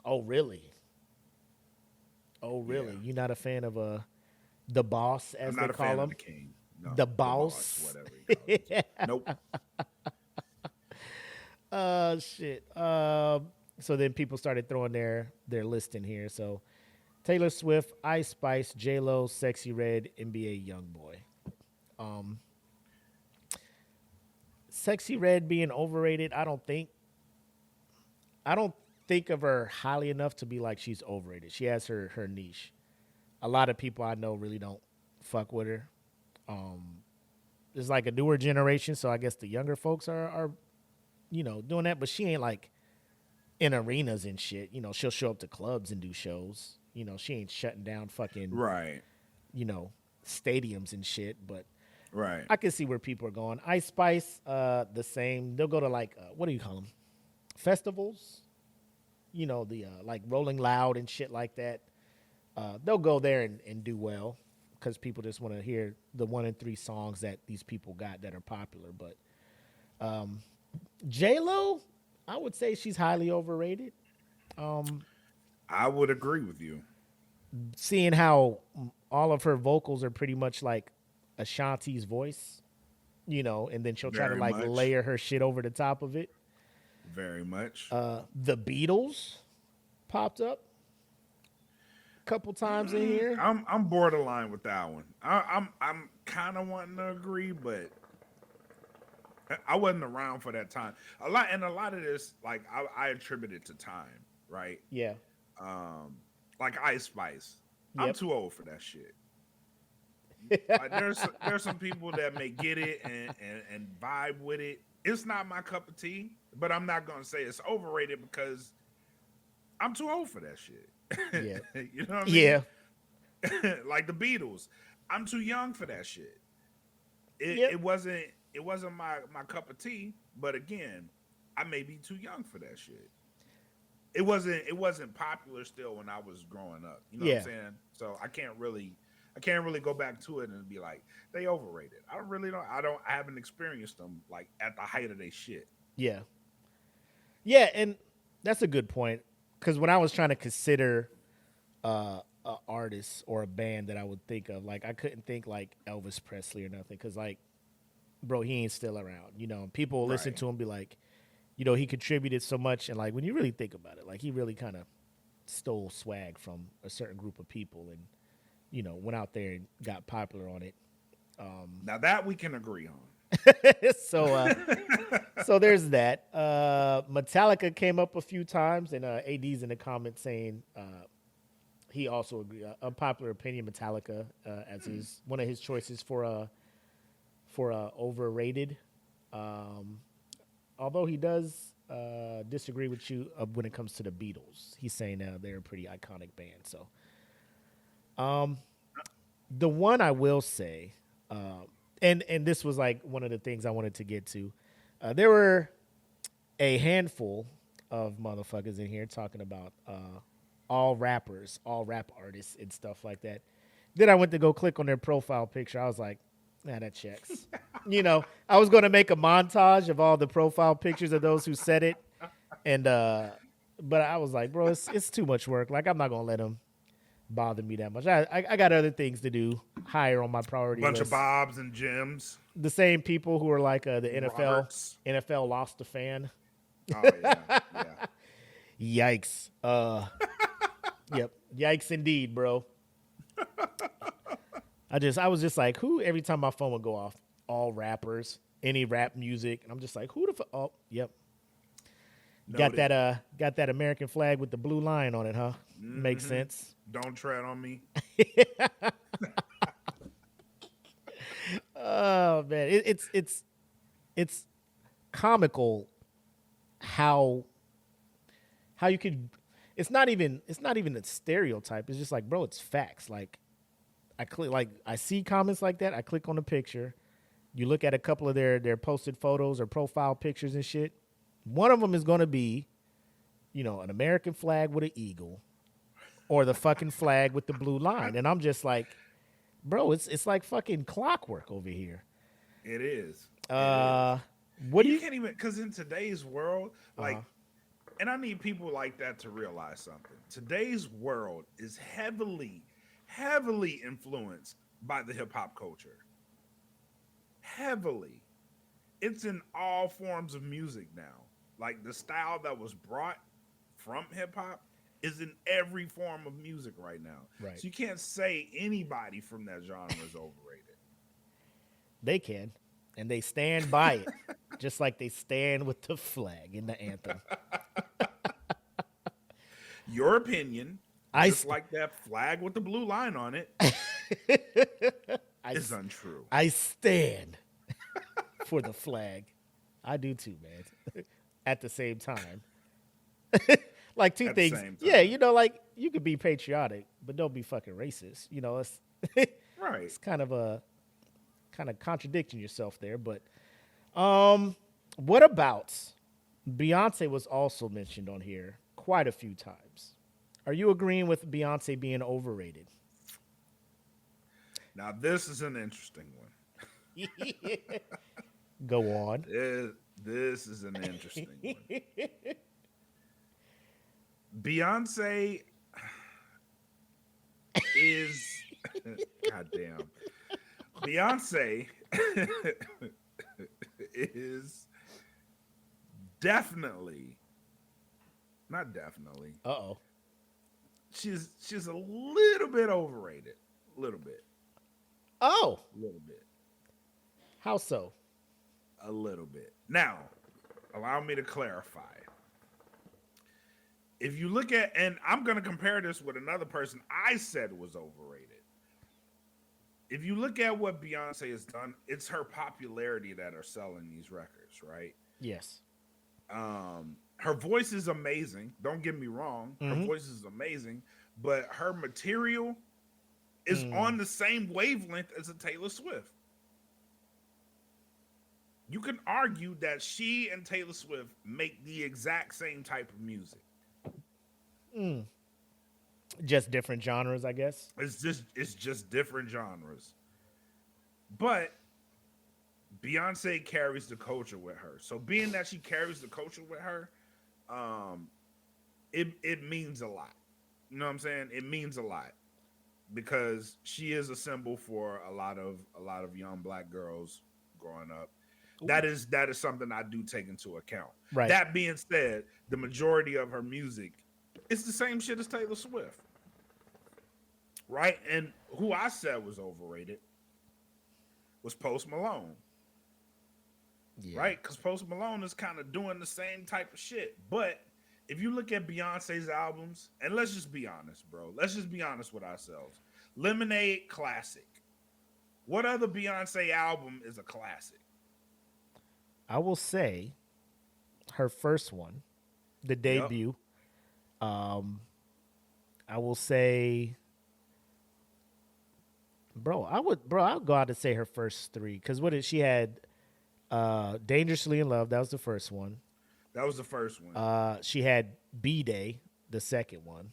Speaker 2: Oh, really? Oh, really?
Speaker 3: Yeah.
Speaker 2: You're not a fan of the boss, as
Speaker 3: I'm
Speaker 2: they
Speaker 3: not a
Speaker 2: call
Speaker 3: fan
Speaker 2: him?
Speaker 3: of the king. No,
Speaker 2: The boss.
Speaker 3: whatever you call it. Nope.
Speaker 2: Shit. So then people started throwing their list in here. So Taylor Swift, Ice Spice, J-Lo, Sexy Red, NBA Youngboy. Sexy Red being overrated, I don't think of her highly enough to be like she's overrated. She has her niche. A lot of people I know really don't fuck with her. There's like a newer generation, so I guess the younger folks are doing that, but she ain't like in arenas and shit. She'll show up to clubs and do shows. She ain't shutting down fucking
Speaker 3: Right.
Speaker 2: Stadiums and shit, but
Speaker 3: Right.
Speaker 2: I can see where people are going. Ice Spice, the same. They'll go to like what do you call them? Festivals. The like Rolling Loud and shit like that. They'll go there and do well because people just want to hear the 1 and 3 songs that these people got that are popular. But J-Lo, I would say she's highly overrated.
Speaker 3: I would agree with you.
Speaker 2: Seeing how all of her vocals are pretty much like Ashanti's voice, and then she'll try to
Speaker 3: Very
Speaker 2: like
Speaker 3: much.
Speaker 2: layer her shit over the top of it.
Speaker 3: Very much.
Speaker 2: The Beatles popped up a couple times in here.
Speaker 3: I'm borderline with that one. I'm kind of wanting to agree, but I wasn't around for that time. A lot of this, like I attribute it to time, right?
Speaker 2: Yeah.
Speaker 3: Like Ice Spice. I'm
Speaker 2: Yep.
Speaker 3: too old for that shit. Like, there's some people that may get it and vibe with it. It's not my cup of tea, but I'm not gonna say it's overrated because I'm too old for that shit.
Speaker 2: Yeah.
Speaker 3: You know what I mean?
Speaker 2: Yeah.
Speaker 3: Like the Beatles. I'm too young for that shit.
Speaker 2: Yep.
Speaker 3: It wasn't my cup of tea, but again, I may be too young for that shit. It wasn't popular still when I was growing up. You know what I'm saying? So I can't really go back to it and be like, they overrated. I haven't experienced them like at the height of their shit.
Speaker 2: Yeah. Yeah, and that's a good point. Because when I was trying to consider an artist or a band that I would think of, like I couldn't think like Elvis Presley or nothing. Because like, bro, he ain't still around. People listen
Speaker 3: Right.
Speaker 2: to him be like, he contributed so much. And like, when you really think about it, like he really kind of stole swag from a certain group of people and, went out there and got popular on it.
Speaker 3: Now that we can agree on.
Speaker 2: So there's that. Metallica came up a few times, and AD's in the comments saying he also agreed. Unpopular opinion, Metallica as his one of his choices for overrated. Although he does disagree with you when it comes to the Beatles. He's saying they're a pretty iconic band. So, the one I will say, and this was like one of the things I wanted to get to. There were a handful of motherfuckers in here talking about all rappers, all rap artists, and stuff like that. Then I went to go click on their profile picture. I was like, nah, that checks. I was going to make a montage of all the profile pictures of those who said it. And, but I was like, bro, it's too much work. Like, I'm not going to let them bother me that much. I got other things to do higher on my priority
Speaker 3: Bunch
Speaker 2: list.
Speaker 3: of Bobs and Jims.
Speaker 2: The same people who are like the
Speaker 3: Roberts.
Speaker 2: NFL lost a fan.
Speaker 3: Oh yeah.
Speaker 2: Yikes. Yep. Yikes indeed, bro. I was just like, who every time my phone would go off, all rappers, any rap music, and I'm just like, who the oh, yep.
Speaker 3: Noted.
Speaker 2: Got that American flag with the blue line on it, huh?
Speaker 3: Mm-hmm.
Speaker 2: Makes sense.
Speaker 3: Don't tread on me.
Speaker 2: Oh man, it's comical how you could. It's not even a stereotype. It's just like, bro, it's facts. Like I see comments like that. I click on the picture. You look at a couple of their posted photos or profile pictures and shit. One of them is going to be, an American flag with an eagle, or the fucking flag with the blue line, and I'm just like, bro, it's like fucking clockwork over here.
Speaker 3: It is.
Speaker 2: What do
Speaker 3: You
Speaker 2: you?
Speaker 3: can't even, because in today's world, like, and I need people like that to realize something. Today's world is heavily, heavily influenced by the hip hop culture. Heavily. It's in all forms of music now. Like the style that was brought from hip hop is in every form of music right now.
Speaker 2: Right.
Speaker 3: So you can't say anybody from that genre is overrated.
Speaker 2: They can, and they stand by it, just like they stand with the flag in the anthem.
Speaker 3: Your opinion,
Speaker 2: I
Speaker 3: just like that flag with the blue line on it, is untrue.
Speaker 2: I stand for the flag. I do too, man. At the same time. Like two
Speaker 3: At the
Speaker 2: things.
Speaker 3: same time.
Speaker 2: Yeah, you know, like you could be patriotic, but don't be fucking racist. You know, it's
Speaker 3: Right.
Speaker 2: it's kind of contradicting yourself there. But what about Beyonce was also mentioned on here quite a few times. Are you agreeing with Beyonce being overrated?
Speaker 3: Now, this is an interesting one.
Speaker 2: Go on.
Speaker 3: This is an interesting one. Beyonce is goddamn. Beyonce is definitely, not definitely.
Speaker 2: Uh-oh.
Speaker 3: She's a little bit overrated. A little bit.
Speaker 2: Oh.
Speaker 3: A little bit.
Speaker 2: How so?
Speaker 3: A little bit. Now, allow me to clarify. If you look at, and I'm going to compare this with another person I said was overrated. If you look at what Beyonce has done, it's her popularity that are selling these records, right?
Speaker 2: Yes.
Speaker 3: Her voice is amazing. Don't get me wrong. Her voice is amazing, but her material is on the same wavelength as a Taylor Swift. You can argue that she and Taylor Swift make the exact same type of music.
Speaker 2: Just different genres, I guess.
Speaker 3: It's just different genres. But Beyonce carries the culture with her. So being that she carries the culture with her, it means a lot. You know what I'm saying? It means a lot because she is a symbol for a lot of young black girls growing up. Ooh. That is something I do take into account.
Speaker 2: Right.
Speaker 3: That being said, the majority of her music is the same shit as Taylor Swift. Right? And who I said was overrated was Post Malone. Yeah. Right? Because Post Malone is kind of doing the same type of shit. But if you look at Beyonce's albums, and let's just be honest, bro. Let's just be honest with ourselves. Lemonade, classic. What other Beyonce album is a classic?
Speaker 2: I will say her first one, the debut. Yep. I will say, I'll go out and say her first three. Because what did she had? Dangerously in Love, that was the first one.
Speaker 3: That was the first one.
Speaker 2: She had B-Day, the second one.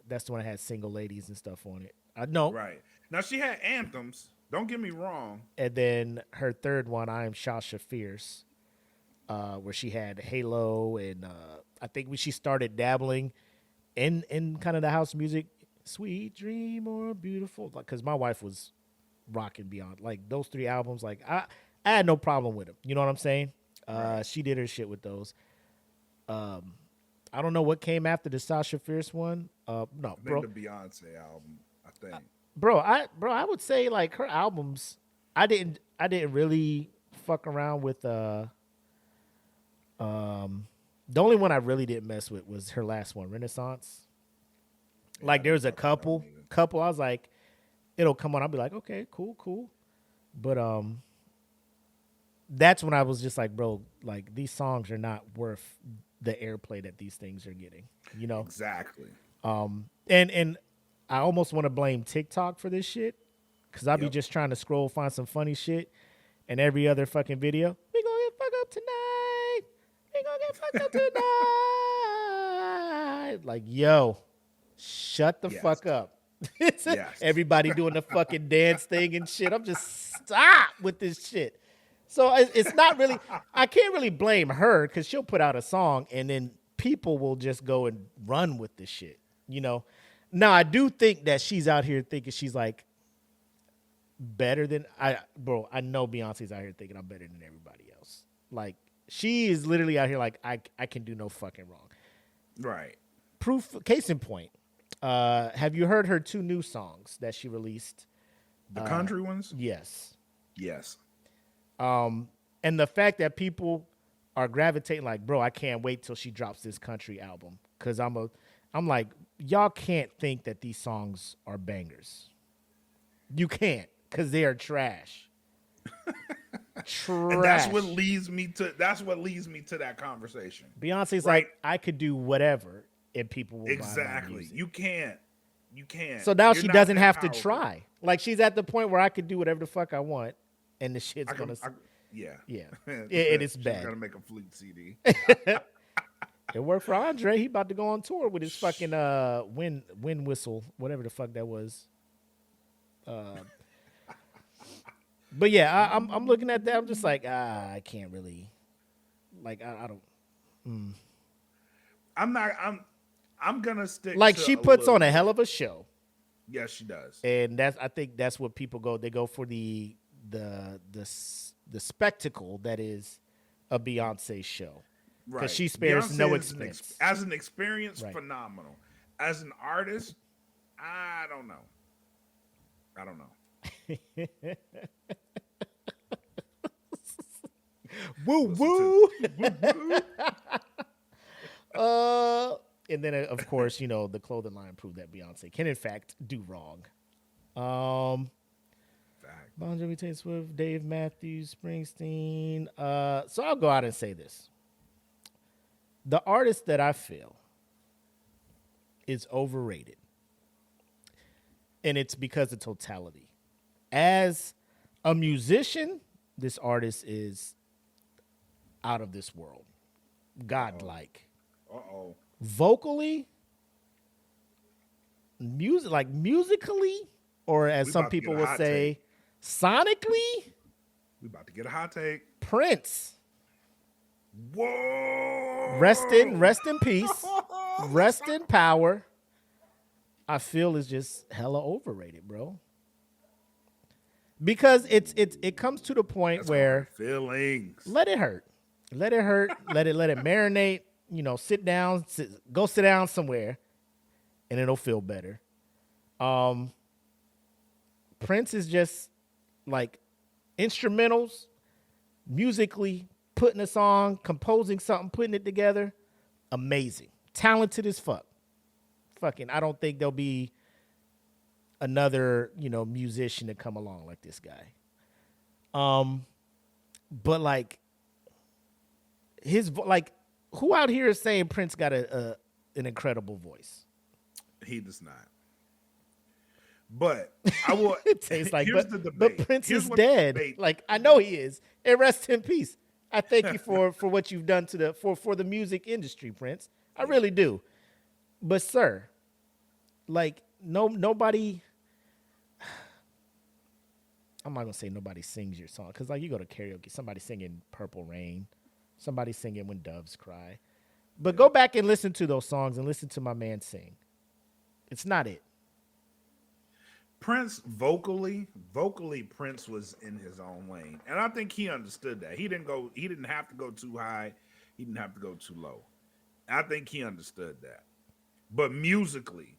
Speaker 2: That's the one that had Single Ladies and stuff on it. No.
Speaker 3: Right. Now, she had anthems. Don't get me wrong.
Speaker 2: And then her third one, I Am Shasha Fierce, where she had Halo. And I think when she started dabbling in kind of the house music, Sweet Dream or Beautiful. Because my wife was rocking Beyond. Like, those three albums, like, I had no problem with them. You know what I'm saying? Right. She did her shit with those. I don't know what came after the Sasha Fierce one. No,
Speaker 3: I think the Beyonce album, I think.
Speaker 2: I would say like her albums. I didn't really fuck around with. The only one I really didn't mess with was her last one, Renaissance. Yeah, like there was a couple. I was like, it'll come on. I'll be like, okay, cool. But that's when I was just like, bro, like these songs are not worth the airplay that these things are getting, you know?
Speaker 3: Exactly.
Speaker 2: And I almost want to blame TikTok for this shit because I'll be just trying to scroll, find some funny shit, and every other fucking video, we gonna get fucked up tonight. We gonna get fucked up tonight. Like, yo, shut the fuck up. Everybody doing the fucking dance thing and shit. I'm just stop with this shit. So it's not really, I can't really blame her because she'll put out a song and then people will just go and run with the shit, you know? Now, I do think that she's out here thinking she's like better than, I know Beyonce's out here thinking I'm better than everybody else. Like, she is literally out here like, I can do no fucking wrong.
Speaker 3: Right.
Speaker 2: Case in point, have you heard her 2 new songs that she released?
Speaker 3: The country ones?
Speaker 2: Yes.
Speaker 3: Yes.
Speaker 2: And the fact that people are gravitating like, bro, I can't wait till she drops this country album. Cause I'm like, y'all can't think that these songs are bangers. You can't, cause they are trash. Trash.
Speaker 3: And that's what leads me to that conversation.
Speaker 2: Beyonce's
Speaker 3: right?
Speaker 2: like, I could do whatever and people will
Speaker 3: exactly.
Speaker 2: buy my music.
Speaker 3: You can't.
Speaker 2: So now
Speaker 3: You're
Speaker 2: she
Speaker 3: not
Speaker 2: doesn't
Speaker 3: that
Speaker 2: have
Speaker 3: powerful.
Speaker 2: to try. Like, she's at the point where I could do whatever the fuck I want and the shit's gonna
Speaker 3: yeah.
Speaker 2: It is
Speaker 3: She's
Speaker 2: bad.
Speaker 3: gonna make a fleet CD.
Speaker 2: It worked for Andre. He about to go on tour with his fucking wind whistle, whatever the fuck that was. But yeah, I'm looking at that. I'm just like, I can't really, like, I don't.
Speaker 3: I'm gonna stick.
Speaker 2: Like,
Speaker 3: to
Speaker 2: she
Speaker 3: a
Speaker 2: puts
Speaker 3: little
Speaker 2: on a
Speaker 3: bit.
Speaker 2: hell of a show,
Speaker 3: Yes, she does.
Speaker 2: and I think that's what people go. They go for the spectacle that is a Beyonce show.
Speaker 3: Right.
Speaker 2: Because she spares no
Speaker 3: Beyonce is
Speaker 2: expense.
Speaker 3: as an experience,
Speaker 2: Right.
Speaker 3: phenomenal. As an artist, I don't know.
Speaker 2: Woo woo. And then of course, you know, the clothing line proved that Beyonce can in fact do wrong.
Speaker 3: Fact.
Speaker 2: Bon Jovi, Taylor Swift, Dave Matthews, Springsteen. So I'll go out and say this: the artist that I feel is overrated, and it's because of totality. As a musician, this artist is out of this world, godlike.
Speaker 3: Uh-oh.
Speaker 2: Vocally, musically, or as
Speaker 3: We
Speaker 2: some
Speaker 3: about to get
Speaker 2: people
Speaker 3: a
Speaker 2: will
Speaker 3: hot
Speaker 2: say, sonically,
Speaker 3: We about to get a hot take.
Speaker 2: Prince.
Speaker 3: Whoa.
Speaker 2: Rest in peace, rest in power. I feel is just hella overrated, bro. Because it comes to the point
Speaker 3: That's
Speaker 2: where
Speaker 3: hard feelings.
Speaker 2: let it hurt, let it marinate. You know, go sit down somewhere, and it'll feel better. Prince is just like instrumentals, musically putting a song, composing something, putting it together, amazing, talented as fuck. Fucking, I don't think there'll be another, you know, musician to come along like this guy. But like who out here is saying Prince got an incredible voice?
Speaker 3: He does not. But I will.
Speaker 2: It tastes like,
Speaker 3: here's
Speaker 2: but,
Speaker 3: the debate.
Speaker 2: but Prince
Speaker 3: Here's
Speaker 2: is
Speaker 3: what the
Speaker 2: dead.
Speaker 3: debate-
Speaker 2: Like, I know he is. And rest in peace. I thank you for what you've done to for the music industry, Prince. I really do. But sir, like nobody. I'm not gonna say nobody sings your song because like you go to karaoke, somebody singing Purple Rain, somebody singing When Doves Cry. But go back and listen to those songs and listen to my man sing. It's not it.
Speaker 3: Prince vocally, Prince was in his own lane, and I think he understood that. He didn't have to go too high, he didn't have to go too low. I think he understood that. But musically,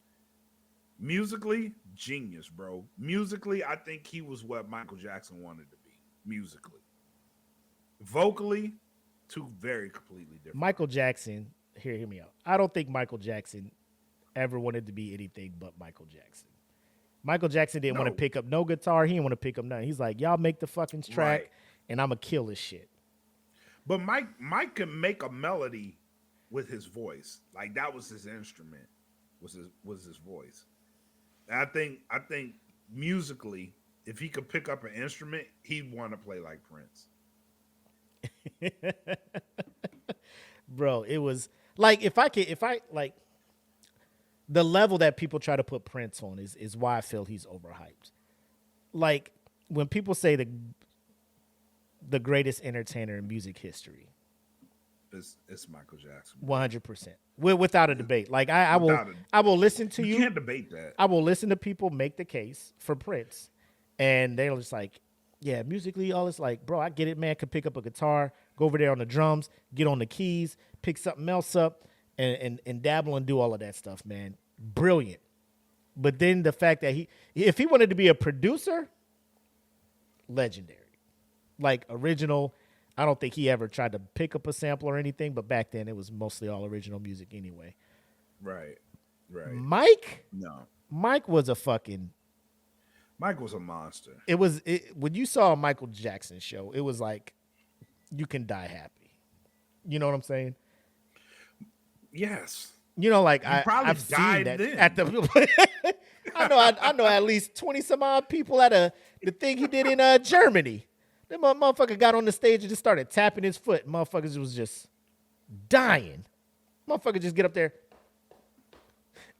Speaker 3: genius, bro. Musically, I think he was what Michael Jackson wanted to be. Musically, vocally, two very completely different.
Speaker 2: Michael Jackson, hear me out. I don't think Michael Jackson ever wanted to be anything but Michael Jackson. Michael Jackson didn't want to pick up no guitar. He didn't want to pick up nothing. He's like, y'all make the fucking track,
Speaker 3: Right.
Speaker 2: and I'm going to kill this shit.
Speaker 3: But Mike can make a melody with his voice. Like that was his instrument, was his voice. And I think musically, if he could pick up an instrument, he'd want to play like Prince.
Speaker 2: Bro, it was like if I like the level that people try to put Prince on is why I feel he's overhyped. Like when people say the greatest entertainer in music history.
Speaker 3: It's Michael Jackson.
Speaker 2: 100%. Without a debate. Like I will listen to you.
Speaker 3: You can't debate that.
Speaker 2: I will listen to people make the case for Prince. And they're just like, yeah, musically, all this like, bro, I get it, man. Could pick up a guitar, go over there on the drums, get on the keys, pick something else up, and dabble and do all of that stuff, man. Brilliant. But then the fact that if he wanted to be a producer, legendary. Like original. I don't think he ever tried to pick up a sample or anything, but back then it was mostly all original music anyway.
Speaker 3: Right.
Speaker 2: Mike?
Speaker 3: No.
Speaker 2: Mike was a fucking...
Speaker 3: Mike was a monster.
Speaker 2: When you saw a Michael Jackson show, it was like, you can die happy. You know what I'm saying?
Speaker 3: Yes.
Speaker 2: You know, like
Speaker 3: I've
Speaker 2: seen that
Speaker 3: then.
Speaker 2: at the... I know at least 20 some odd people at the thing he did in Germany. That motherfucker got on the stage and just started tapping his foot. Motherfuckers was just dying. Motherfucker just get up there.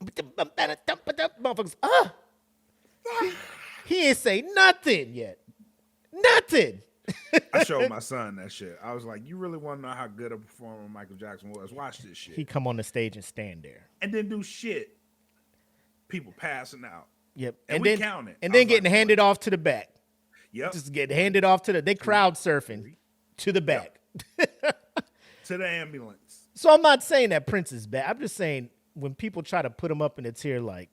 Speaker 2: Motherfuckers, he ain't say nothing yet. Nothing.
Speaker 3: I showed my son that shit. I was like, you really want to know how good a performer Michael Jackson was? Watch this shit.
Speaker 2: He come on the stage and stand there.
Speaker 3: And then do shit. People passing out.
Speaker 2: Yep.
Speaker 3: And we count it.
Speaker 2: And then getting handed off to the back.
Speaker 3: Yep.
Speaker 2: Just get handed off they crowd surfing to the back.
Speaker 3: Yep. To the ambulance.
Speaker 2: So I'm not saying that Prince is bad. I'm just saying when people try to put him up in a tier like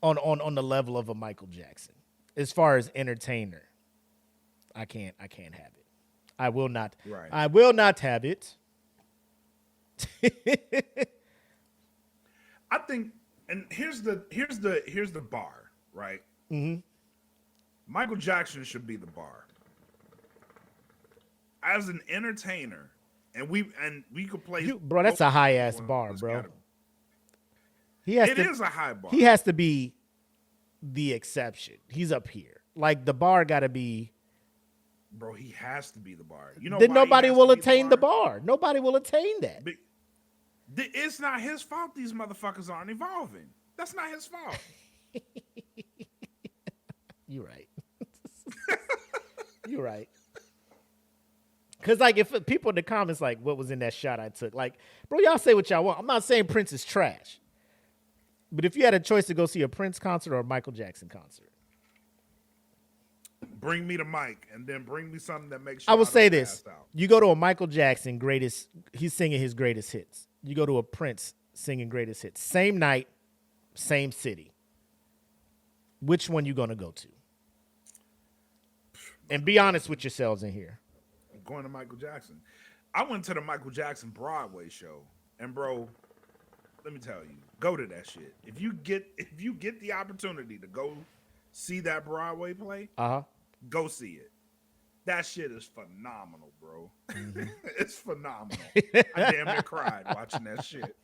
Speaker 2: on the level of a Michael Jackson, as far as entertainer, I can't have it. I will not.
Speaker 3: Right.
Speaker 2: I will not have it.
Speaker 3: I think, and here's the bar, right?
Speaker 2: Mm-hmm.
Speaker 3: Michael Jackson should be the bar. As an entertainer, and we could play.
Speaker 2: Bro, that's a high ass bar, bro. It
Speaker 3: is a high bar.
Speaker 2: He has to be the exception. He's up here. Like the bar got to be.
Speaker 3: Bro, he has to be the bar. You know,
Speaker 2: then
Speaker 3: why
Speaker 2: nobody will
Speaker 3: the
Speaker 2: attain the bar. Nobody will attain that.
Speaker 3: But it's not his fault. These motherfuckers aren't evolving. That's not his fault.
Speaker 2: You're right. You're right. Because, like, if people in the comments, like, what was in that shot I took? Like, bro, y'all say what y'all want. I'm not saying Prince is trash. But if you had a choice to go see a Prince concert or a Michael Jackson concert.
Speaker 3: Bring me the mic and then bring me something that makes
Speaker 2: I will say this. You go to a Michael Jackson he's singing his greatest hits. You go to a Prince singing greatest hits. Same night, same city. Which one you going to go to? And be honest with yourselves in here.
Speaker 3: I'm going to Michael Jackson. I went to the Michael Jackson Broadway show, and bro, let me tell you, go to that shit. If you get the opportunity to go see that Broadway play, go see it. That shit is phenomenal, bro. Mm-hmm. It's phenomenal. I damn near cried watching that shit.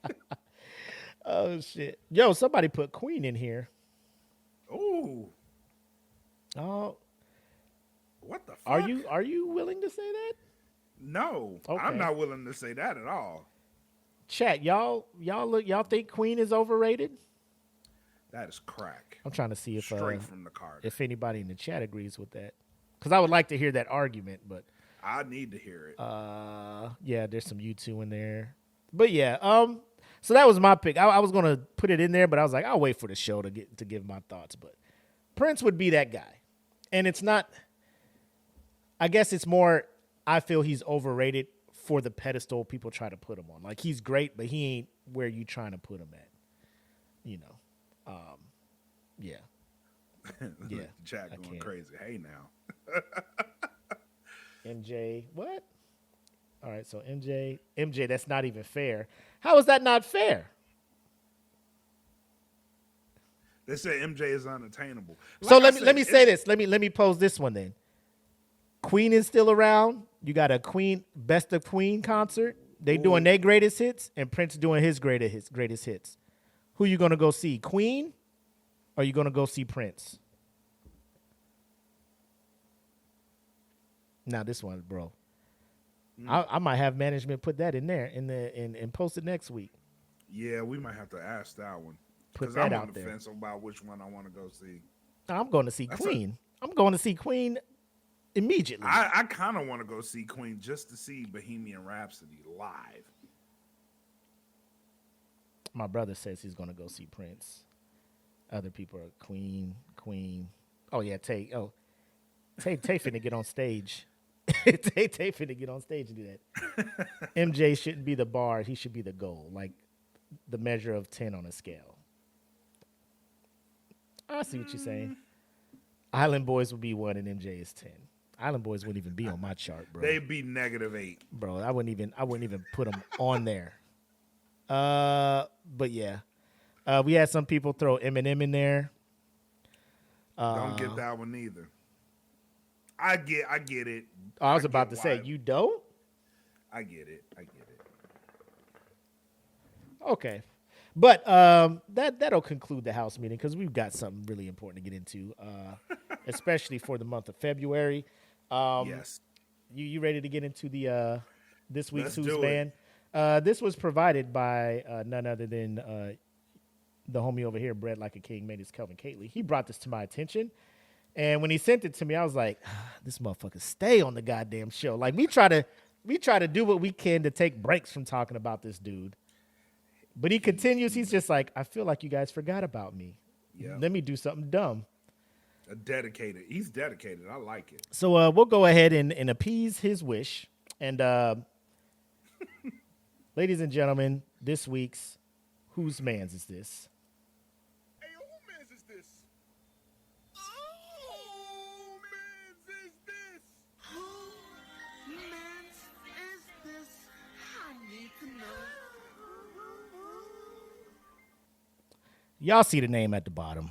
Speaker 2: Oh shit. Yo, somebody put Queen in here.
Speaker 3: Ooh.
Speaker 2: Oh.
Speaker 3: What the fuck?
Speaker 2: Are you willing to say that?
Speaker 3: No.
Speaker 2: Okay.
Speaker 3: I'm not willing to say that at all.
Speaker 2: Chat, y'all think Queen is overrated?
Speaker 3: That is crack.
Speaker 2: I'm trying to see if
Speaker 3: straight from the card.
Speaker 2: If anybody in the chat agrees with that. Because I would like to hear that argument, but
Speaker 3: I need to hear it.
Speaker 2: Yeah, there's some U2 in there. But yeah, so that was my pick. I was gonna put it in there, but I was like, I'll wait for the show to give my thoughts. But Prince would be that guy. And it's not, I guess it's more, I feel he's overrated for the pedestal people try to put him on. Like, he's great, but he ain't where you trying to put him at. You know. Yeah. Yeah.
Speaker 3: Jack going crazy. Hey now.
Speaker 2: MJ, what? All right, so MJ, that's not even fair. How is that not fair?
Speaker 3: They say MJ is unattainable.
Speaker 2: So let me say this. Let me pose this one then. Queen is still around. You got a Queen Best of Queen concert. They doing their greatest hits, and Prince doing his greatest hits. Who you gonna go see? Queen, or you gonna go see Prince? Now this one, bro. I might have management put that in there and post it next week.
Speaker 3: Yeah, we might have to ask that one.
Speaker 2: Put that
Speaker 3: I'm
Speaker 2: out
Speaker 3: on the
Speaker 2: there.
Speaker 3: fence about which one I want to go see.
Speaker 2: I'm going to see Queen. I'm going to see Queen immediately.
Speaker 3: I kind of want to go see Queen just to see Bohemian Rhapsody live.
Speaker 2: My brother says he's going to go see Prince. Other people are Queen. Oh, yeah, Tay finna get on stage. Tay finna get on stage and do that. MJ shouldn't be the bar. He should be the goal, like the measure of 10 on a scale. I see what you're saying. Island Boys would be 1 and MJ is 10. Island Boys wouldn't even be on my chart, bro.
Speaker 3: They'd be -8.
Speaker 2: Bro, I wouldn't even put them on there. But yeah. We had some people throw Eminem in there.
Speaker 3: Don't get that one either. I get it.
Speaker 2: I was about to say, you don't?
Speaker 3: I get it.
Speaker 2: Okay. But that'll conclude the house meeting because we've got something really important to get into, especially for the month of February.
Speaker 3: Yes.
Speaker 2: You ready to get into the this week's
Speaker 3: Let's
Speaker 2: Who's
Speaker 3: do
Speaker 2: Band? This was provided by none other than the homie over here, Bread Like a King, made his Kelvin Cately. He brought this to my attention. And when he sent it to me, I was like, this motherfucker stay on the goddamn show. Like, we try to do what we can to take breaks from talking about this dude. But he continues. He's just like, I feel like you guys forgot about me.
Speaker 3: Yeah.
Speaker 2: Let me do something dumb.
Speaker 3: Dedicated. He's dedicated. I like it.
Speaker 2: So we'll go ahead and appease his wish. And ladies and gentlemen, this week's Whose Mans Is This?
Speaker 3: Hey, who mans is this? Oh, mans is this?
Speaker 5: Who mans is this? I need to know.
Speaker 2: Y'all see the name at the bottom.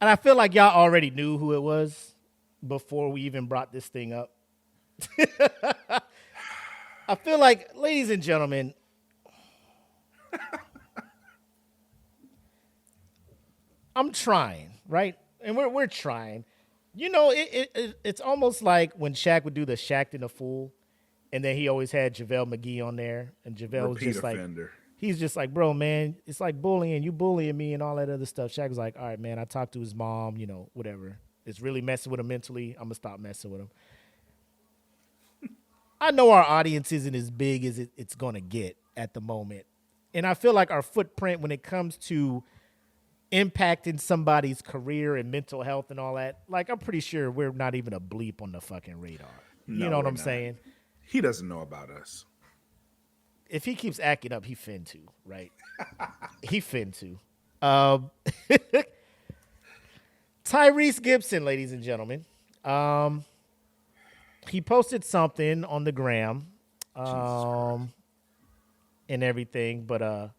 Speaker 2: And I feel like y'all already knew who it was before we even brought this thing up. I feel like, ladies and gentlemen, I'm trying, right? And we're trying. You know, it's almost like when Shaq would do the Shaqtin' a Fool, and then he always had JaVale McGee on there, and JaVale was just
Speaker 3: offender.
Speaker 2: like, he's just like, bro, man, it's like bullying. You bullying me and all that other stuff. Shaq was like, all right, man, I talked to his mom, you know, whatever. It's really messing with him mentally. I'm going to stop messing with him. I know our audience isn't as big as it's going to get at the moment. And I feel like our footprint when it comes to impacting somebody's career and mental health and all that, like, I'm pretty sure we're not even a bleep on the fucking radar.
Speaker 3: No,
Speaker 2: you know what
Speaker 3: we're
Speaker 2: I'm
Speaker 3: not.
Speaker 2: saying?
Speaker 3: He doesn't know about us.
Speaker 2: If he keeps acting up, he fin to, right? He fin to. Tyrese Gibson, ladies and gentlemen. He posted something on the gram and everything, but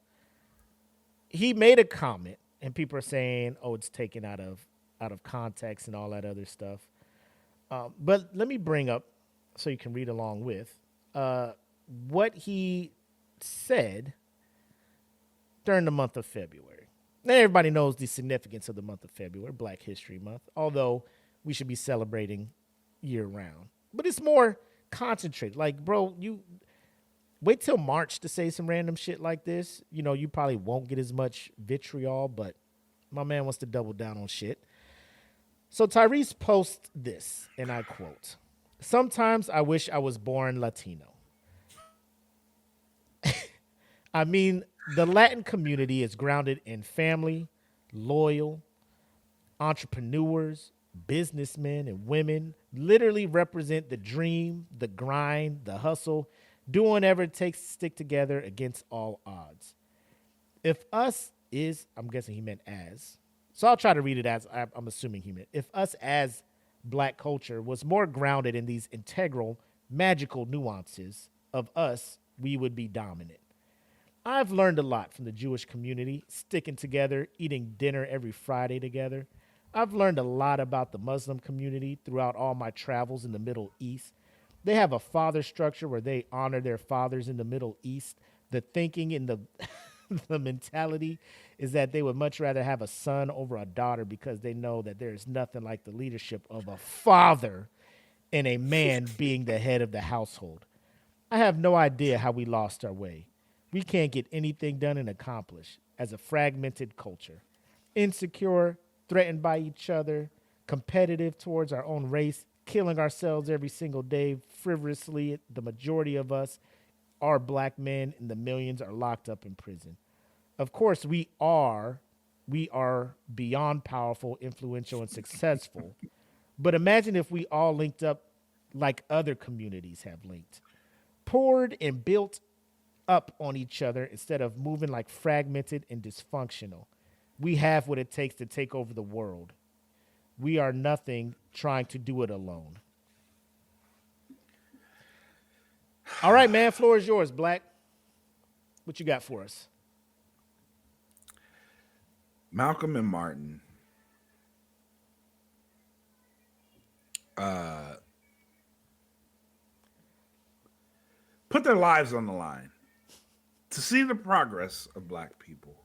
Speaker 2: he made a comment, and people are saying, oh, it's taken out of context and all that other stuff. But let me bring up, so you can read along with, what he said during the month of February. Now, everybody knows the significance of the month of February, Black History Month, although we should be celebrating year-round. But it's more concentrated. Like, bro, you wait till March to say some random shit like this. You know, you probably won't get as much vitriol, but my man wants to double down on shit. So Tyrese posts this, and I quote, "Sometimes I wish I was born Latino. I mean, the Latin community is grounded in family, loyal, entrepreneurs, businessmen, and women literally represent the dream, the grind, the hustle, doing whatever it takes to stick together against all odds. If us is," I'm guessing he meant as, so I'll try to read it as I'm assuming he meant, if us as Black culture was more grounded in these integral, magical nuances of us, we would be dominant. I've learned a lot from the Jewish community, sticking together, eating dinner every Friday together. I've learned a lot about the Muslim community throughout all my travels in the Middle East. They have a father structure where they honor their fathers in the Middle East. The thinking and the mentality is that they would much rather have a son over a daughter because they know that there is nothing like the leadership of a father and a man being the head of the household. I have no idea how we lost our way. We can't get anything done and accomplished as a fragmented culture. Insecure, threatened by each other, competitive towards our own race, killing ourselves every single day frivolously. The majority of us are black men, and the millions are locked up in prison. Of course, we are beyond powerful, influential, and successful. But imagine if we all linked up like other communities have linked, poured and built up on each other instead of moving like fragmented and dysfunctional. We have what it takes to take over the world. We are nothing trying to do it alone. All right, man, floor is yours, Black. What you got for us?
Speaker 3: Malcolm and Martin put their lives on the line to see the progress of black people.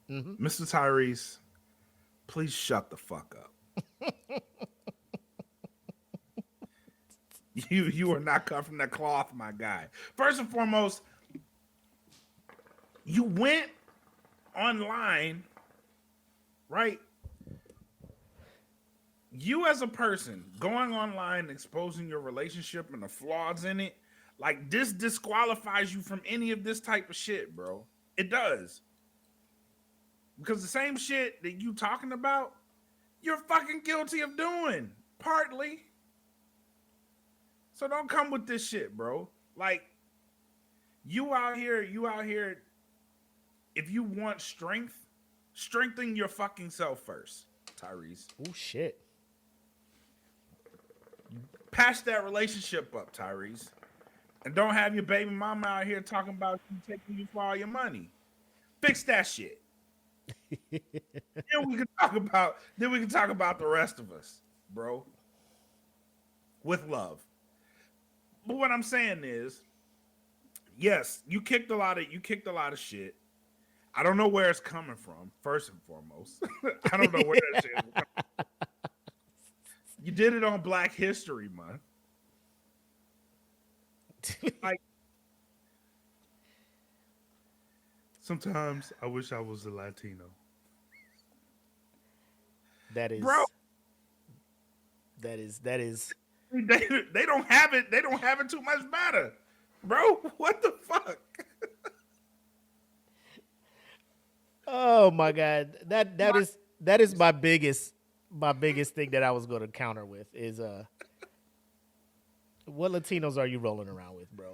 Speaker 3: Mr. Tyrese, please shut the fuck up. You are not cut from that cloth, my guy. First and foremost, you went online, right? You as a person going online, exposing your relationship and the flaws in it, like this disqualifies you from any of this type of shit, bro. It does. Because the same shit that you talking about, you're fucking guilty of doing, partly. So don't come with this shit, bro. Like, you out here, if you want strength, strengthen your fucking self first, Tyrese.
Speaker 2: Oh, shit.
Speaker 3: Patch that relationship up, Tyrese. And don't have your baby mama out here talking about you taking you for all your money. Fix that shit. Then we can talk about the rest of us, bro. With love. But what I'm saying is, yes, you kicked a lot of shit. I don't know where it's coming from, first and foremost. I don't know where that shit is coming from. You did it on Black History Month. Like, sometimes I wish I was a Latino.
Speaker 2: That is,
Speaker 3: bro.
Speaker 2: That is.
Speaker 3: They don't have it. They don't have it too much better, bro. What the fuck?
Speaker 2: Oh my God, that is my biggest thing that I was going to counter with is what Latinos are you rolling around with, bro?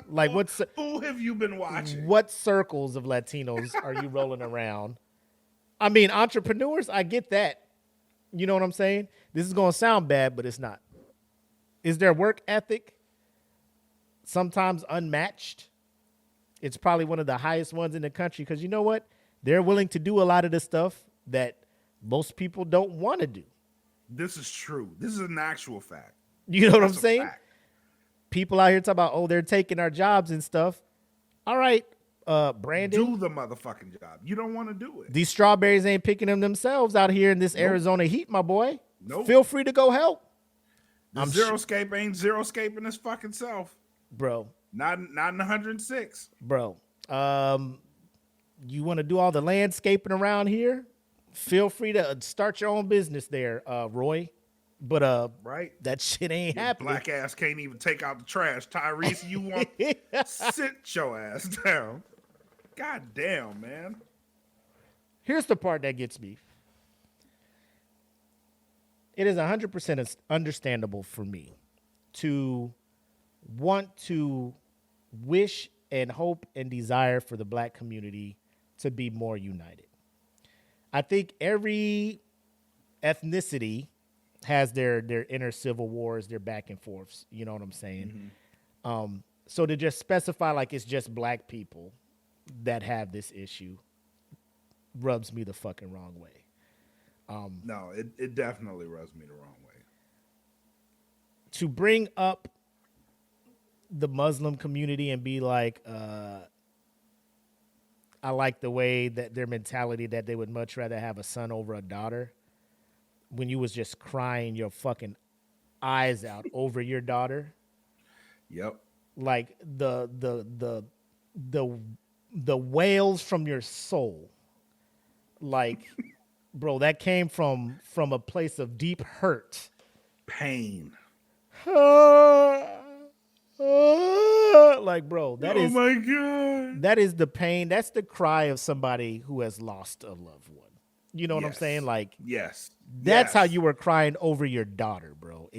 Speaker 2: Like
Speaker 3: who have you been watching?
Speaker 2: What circles of Latinos are you rolling around? I mean, entrepreneurs, I get that. You know what I'm saying? This is going to sound bad, but it's not. Is their work ethic sometimes unmatched? It's probably one of the highest ones in the country because you know what? They're willing to do a lot of the stuff that most people don't want to do.
Speaker 3: This is true. This is an actual fact.
Speaker 2: You know what I'm saying? Fact. People out here talking about, oh, they're taking our jobs and stuff. All right, Brandon.
Speaker 3: Do the motherfucking job. You don't want to do it.
Speaker 2: These strawberries ain't picking them themselves out here in this Arizona heat, my boy.
Speaker 3: Nope.
Speaker 2: Feel free to go help.
Speaker 3: Zeroscape ain't zeroscaping his fucking self.
Speaker 2: Bro.
Speaker 3: Not in 106.
Speaker 2: Bro. You want to do all the landscaping around here? Feel free to start your own business there, Roy. But
Speaker 3: right,
Speaker 2: that shit ain't happening.
Speaker 3: Black ass can't even take out the trash. Tyrese, you want sit your ass down. God damn, man.
Speaker 2: Here's the part that gets me. It is 100% understandable for me to want to wish and hope and desire for the black community to be more united. I think every ethnicity has their inner civil wars, their back and forths. You know what I'm saying? Mm-hmm. So to just specify like it's just black people that have this issue rubs me the fucking wrong way.
Speaker 3: No, it definitely rubs me the wrong way.
Speaker 2: To bring up the Muslim community and be like, I like the way that their mentality that they would much rather have a son over a daughter when you was just crying your fucking eyes out over your daughter.
Speaker 3: Yep.
Speaker 2: Like the wails from your soul Like, bro, that came from a place of deep hurt.
Speaker 3: Pain.
Speaker 2: Like, bro, that
Speaker 3: Oh
Speaker 2: is
Speaker 3: my God.
Speaker 2: that is the pain. That's the cry of somebody who has lost a loved one. You know what I'm
Speaker 3: Yes.
Speaker 2: saying? Like,
Speaker 3: Yes.
Speaker 2: that's how
Speaker 3: Yes.
Speaker 2: you were crying over your daughter, bro.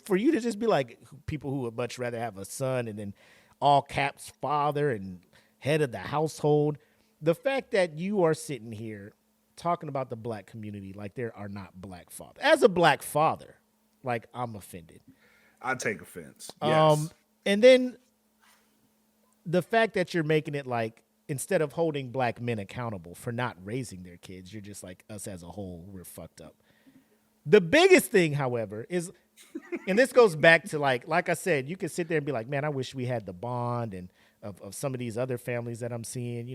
Speaker 2: For you to just be like people who would much rather have a son and then all caps father and head of the household. The fact that you are sitting here talking about the black community like there are not black fathers. As a black father, like, I'm offended.
Speaker 3: I take offense. Yes.
Speaker 2: And then the fact that you're making it like, instead of holding black men accountable for not raising their kids, you're just like, us as a whole, we're fucked up. The biggest thing, however, is, and this goes back to like I said, you can sit there and be like, man, I wish we had the bond and of some of these other families that I'm seeing,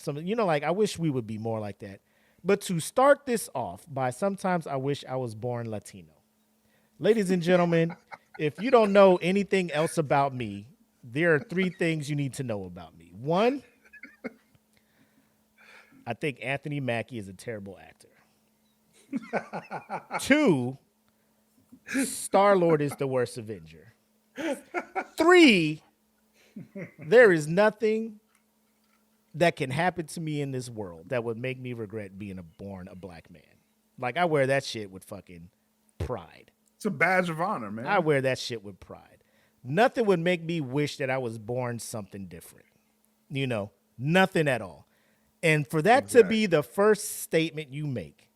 Speaker 2: like, I wish we would be more like that. But to start this off by, sometimes I wish I was born Latino. Ladies and gentlemen, if you don't know anything else about me, there are 3 things you need to know about me. 1, I think Anthony Mackie is a terrible actor. 2, Star-Lord is the worst Avenger. 3, there is nothing that can happen to me in this world that would make me regret being born a black man. Like, I wear that shit with fucking pride.
Speaker 3: It's a badge of honor, man.
Speaker 2: I wear that shit with pride. Nothing would make me wish that I was born something different. Nothing at all. And for that to be the first statement you make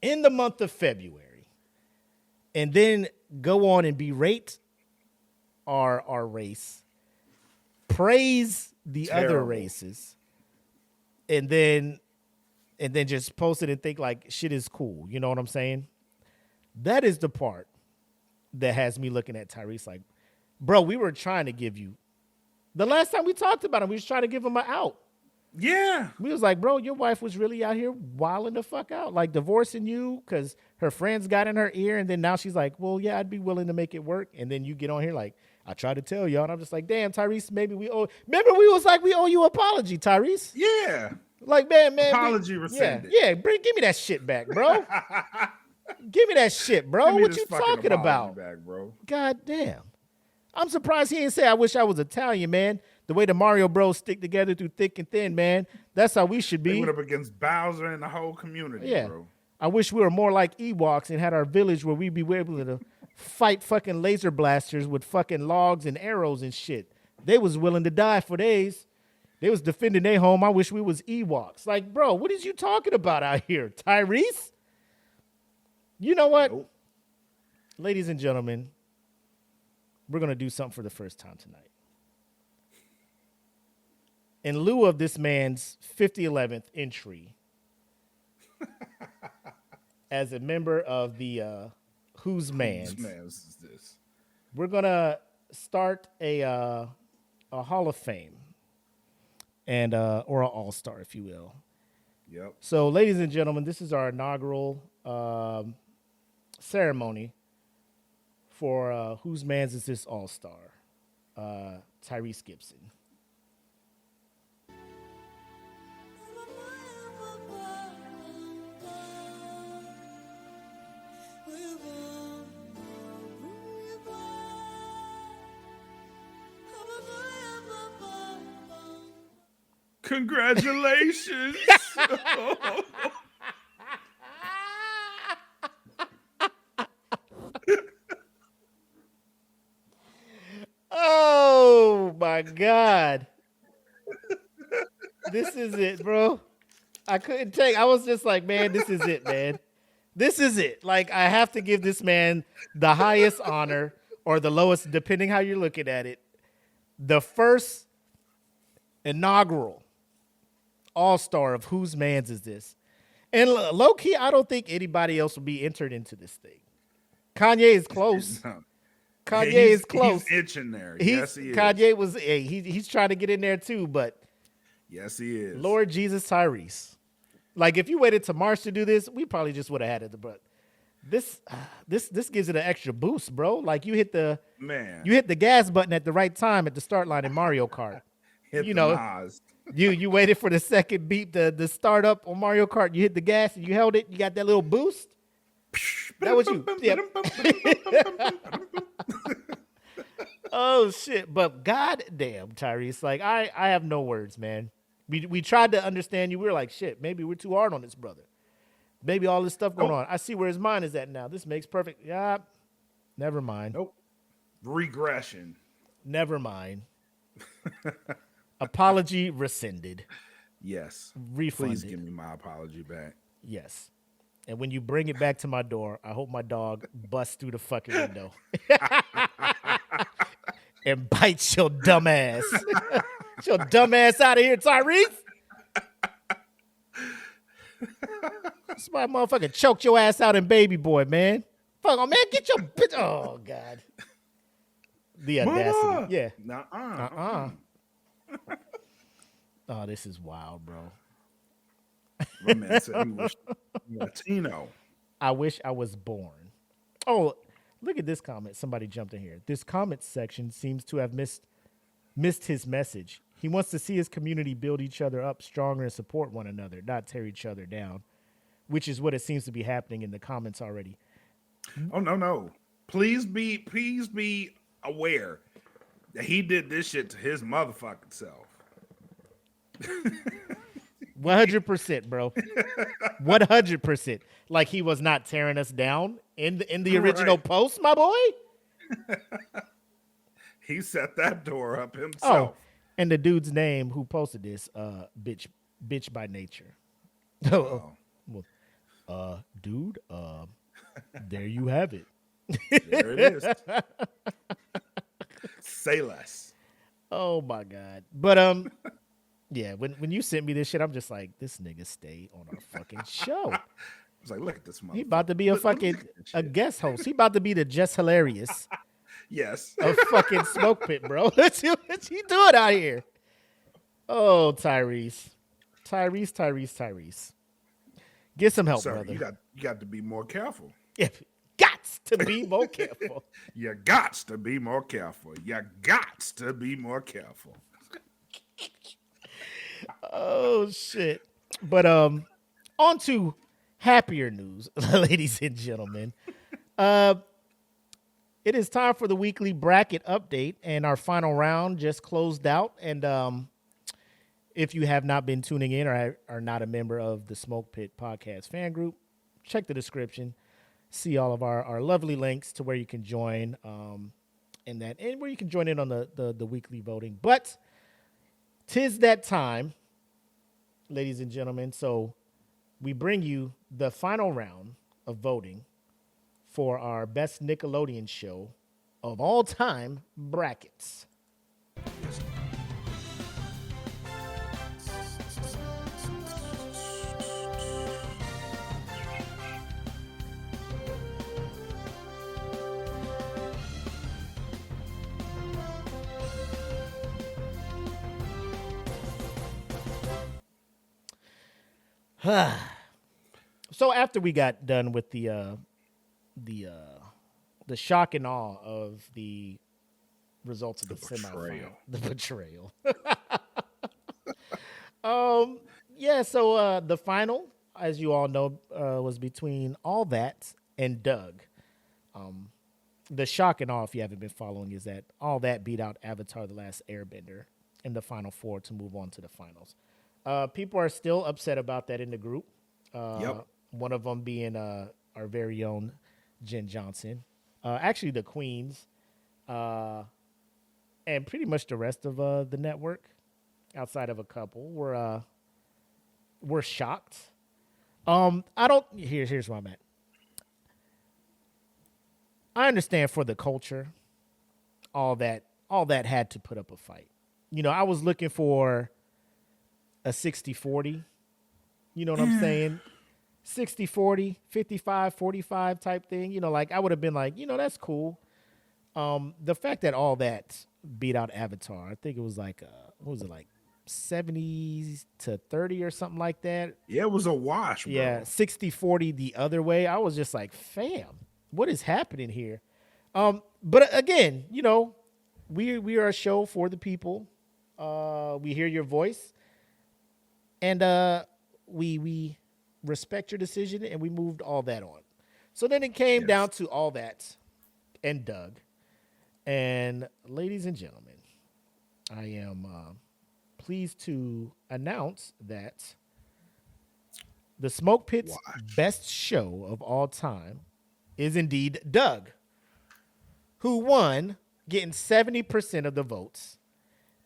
Speaker 2: in the month of February, and then go on and berate our race, praise the other races, and then just post it and think like shit is cool. You know what I'm saying? That is the part that has me looking at Tyrese like, bro, we were trying to give you, the last time we talked about him, we was trying to give him an out.
Speaker 3: Yeah.
Speaker 2: We was like, bro, your wife was really out here wilding the fuck out, like divorcing you because her friends got in her ear, and then now she's like, well, yeah, I'd be willing to make it work. And then you get on here like, I try to tell y'all, and I'm just like, damn, Tyrese, maybe we owe. Remember, we was like, we owe you an apology, Tyrese.
Speaker 3: Yeah.
Speaker 2: Like, man,
Speaker 3: Apology rescinded.
Speaker 2: Yeah, give me that shit back, bro. Give me that shit, bro.
Speaker 3: Give me
Speaker 2: What
Speaker 3: this
Speaker 2: you
Speaker 3: fucking
Speaker 2: talking
Speaker 3: apology
Speaker 2: about?
Speaker 3: back, bro.
Speaker 2: God damn. I'm surprised he ain't say, I wish I was Italian, man. The way the Mario Bros stick together through thick and thin, man. That's how we should
Speaker 3: They
Speaker 2: be.
Speaker 3: went up against Bowser and the whole community,
Speaker 2: Yeah.
Speaker 3: bro.
Speaker 2: I wish we were more like Ewoks and had our village where we'd be able to fight fucking laser blasters with fucking logs and arrows and shit. They was willing to die for days. They was defending their home. I wish we was Ewoks. Like, bro, what is you talking about out here, Tyrese? You know what?
Speaker 3: Nope.
Speaker 2: Ladies and gentlemen, we're going to do something for the first time tonight. In lieu of this man's 5011th entry as a member of the Whose Mans,
Speaker 3: Whose Mans is this?
Speaker 2: we're going to start a Hall of Fame and or an All-Star, if you will.
Speaker 3: Yep.
Speaker 2: So, ladies and gentlemen, this is our inaugural ceremony for Whose Mans is this All-Star? Tyrese Gibson.
Speaker 3: Congratulations.
Speaker 2: Oh my God. This is it, bro. I couldn't take. I was just like, man, this is it, man. This is it. Like, I have to give this man the highest honor or the lowest, depending how you're looking at it. The first inaugural All-Star of Whose Mans is this? And low-key, I don't think anybody else will be entered into this thing. Kanye is close. Kanye is close.
Speaker 3: He's itching there. Yes, he is.
Speaker 2: Kanye was. He's trying to get in there too, but
Speaker 3: yes, he is.
Speaker 2: Lord Jesus, Tyrese. Like, if you waited to March to do this, we probably just would have had it. But this gives it an extra boost, bro. Like, you hit the gas button at the right time at the start line in Mario Kart.
Speaker 3: Hit
Speaker 2: you
Speaker 3: the
Speaker 2: know,
Speaker 3: Nas.
Speaker 2: You waited for the second beep, the start up on Mario Kart. You hit the gas and you held it. You got that little boost. That was you. Yep. Oh shit! But goddamn, Tyrese, like I have no words, man. We tried to understand you. We were like, shit, maybe we're too hard on this brother. Maybe all this stuff going on. I see where his mind is at now. This makes perfect. Yeah, never mind.
Speaker 3: Nope. Regression.
Speaker 2: Never mind. Apology rescinded.
Speaker 3: Yes.
Speaker 2: Refunded.
Speaker 3: Please give me my apology back.
Speaker 2: Yes. And when you bring it back to my door, I hope my dog busts through the fucking window and bites your dumb ass. Get your dumb ass out of here, Tyrese. Somebody motherfucker choked your ass out in Baby Boy, man. Fuck on, man. Get your bitch. Oh, God. The audacity.
Speaker 3: Mama!
Speaker 2: Yeah.
Speaker 3: Nuh-uh.
Speaker 2: Oh, this is wild, bro.
Speaker 3: My man said he was Latino.
Speaker 2: I wish I was born. Oh, look at this comment. Somebody jumped in here. This comment section seems to have missed his message. He wants to see his community build each other up stronger and support one another, not tear each other down, which is what it seems to be happening in the comments already.
Speaker 3: Oh, no. Please be aware that he did this shit to his motherfucking self.
Speaker 2: 100%, bro. 100%. Like he was not tearing us down in the original post, my boy.
Speaker 3: He set that door up himself.
Speaker 2: Oh, and the dude's name who posted this, bitch by nature. Oh. Well, dude, there you have it.
Speaker 3: There it is. Say less.
Speaker 2: Oh my God. But yeah, when you sent me this shit, I'm just like, this nigga stay on our fucking show.
Speaker 3: I was like, look at this motherfucker.
Speaker 2: He about to be a guest host. He about to be the Just Hilarious
Speaker 3: Yes.
Speaker 2: of fucking Smoke Pit, bro. What you doing out here? Oh, Tyrese. Get some help,
Speaker 3: Sir,
Speaker 2: brother.
Speaker 3: you got to be more careful.
Speaker 2: Gots to be more careful.
Speaker 3: You got to be more careful. You got to be more careful.
Speaker 2: Oh shit. But on to happier news, ladies and gentlemen. It is time for the weekly bracket update, and our final round just closed out. And if you have not been tuning in or are not a member of the Smoke Pit Podcast fan group, check the description. See all of our lovely links to where you can join and where you can join in on the weekly voting. But 'tis that time, ladies and gentlemen. So we bring you the final round of voting for our best Nickelodeon show of all time brackets. So after we got done with the shock and awe of the results of the semifinal, the betrayal. Yeah. So the final, as you all know, was between All That and Doug. The shock and awe, if you haven't been following, is that All That beat out Avatar: The Last Airbender in the final four to move on to the finals. People are still upset about that in the group.
Speaker 3: Yep.
Speaker 2: One of them being our very own Jen Johnson. Actually, the Queens. And pretty much the rest of the network, outside of a couple, were shocked. Here's where I'm at. I understand for the culture, all that had to put up a fight. You know, I was looking for a 60-40. You know what I'm saying? 60-40, 55-45 type thing. You know, like I would have been like, you know, that's cool. The fact that All That beat out Avatar, I think it was like, what was it, like 70-30 or something like that?
Speaker 3: Yeah, it was a wash, bro.
Speaker 2: Yeah, 60-40 the other way. I was just like, fam, what is happening here? But again, you know, we are a show for the people. We hear your voice. And we respect your decision, and we moved all that on. So then it came down to All That and Doug. And ladies and gentlemen, I am pleased to announce that the Smoke Pit's best show of all time is indeed Doug, who won, getting 70% of the votes,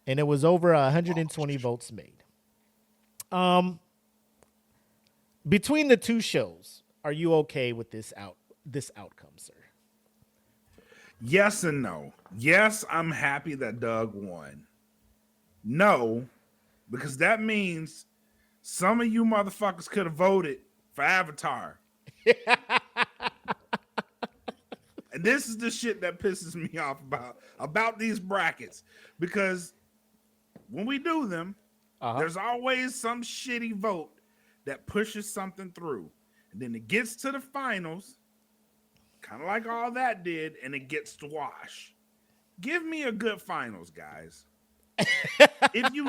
Speaker 2: and it was over 120 votes made. Between the two shows, are you okay with this outcome, sir?
Speaker 3: Yes and no. Yes, I'm happy that Doug won. No, because that means some of you motherfuckers could have voted for Avatar. And this is the shit that pisses me off about these brackets. Because when we do them, there's always some shitty vote that pushes something through. And then it gets to the finals, kind of like All That did, and it gets squashed. Give me a good finals, guys. If you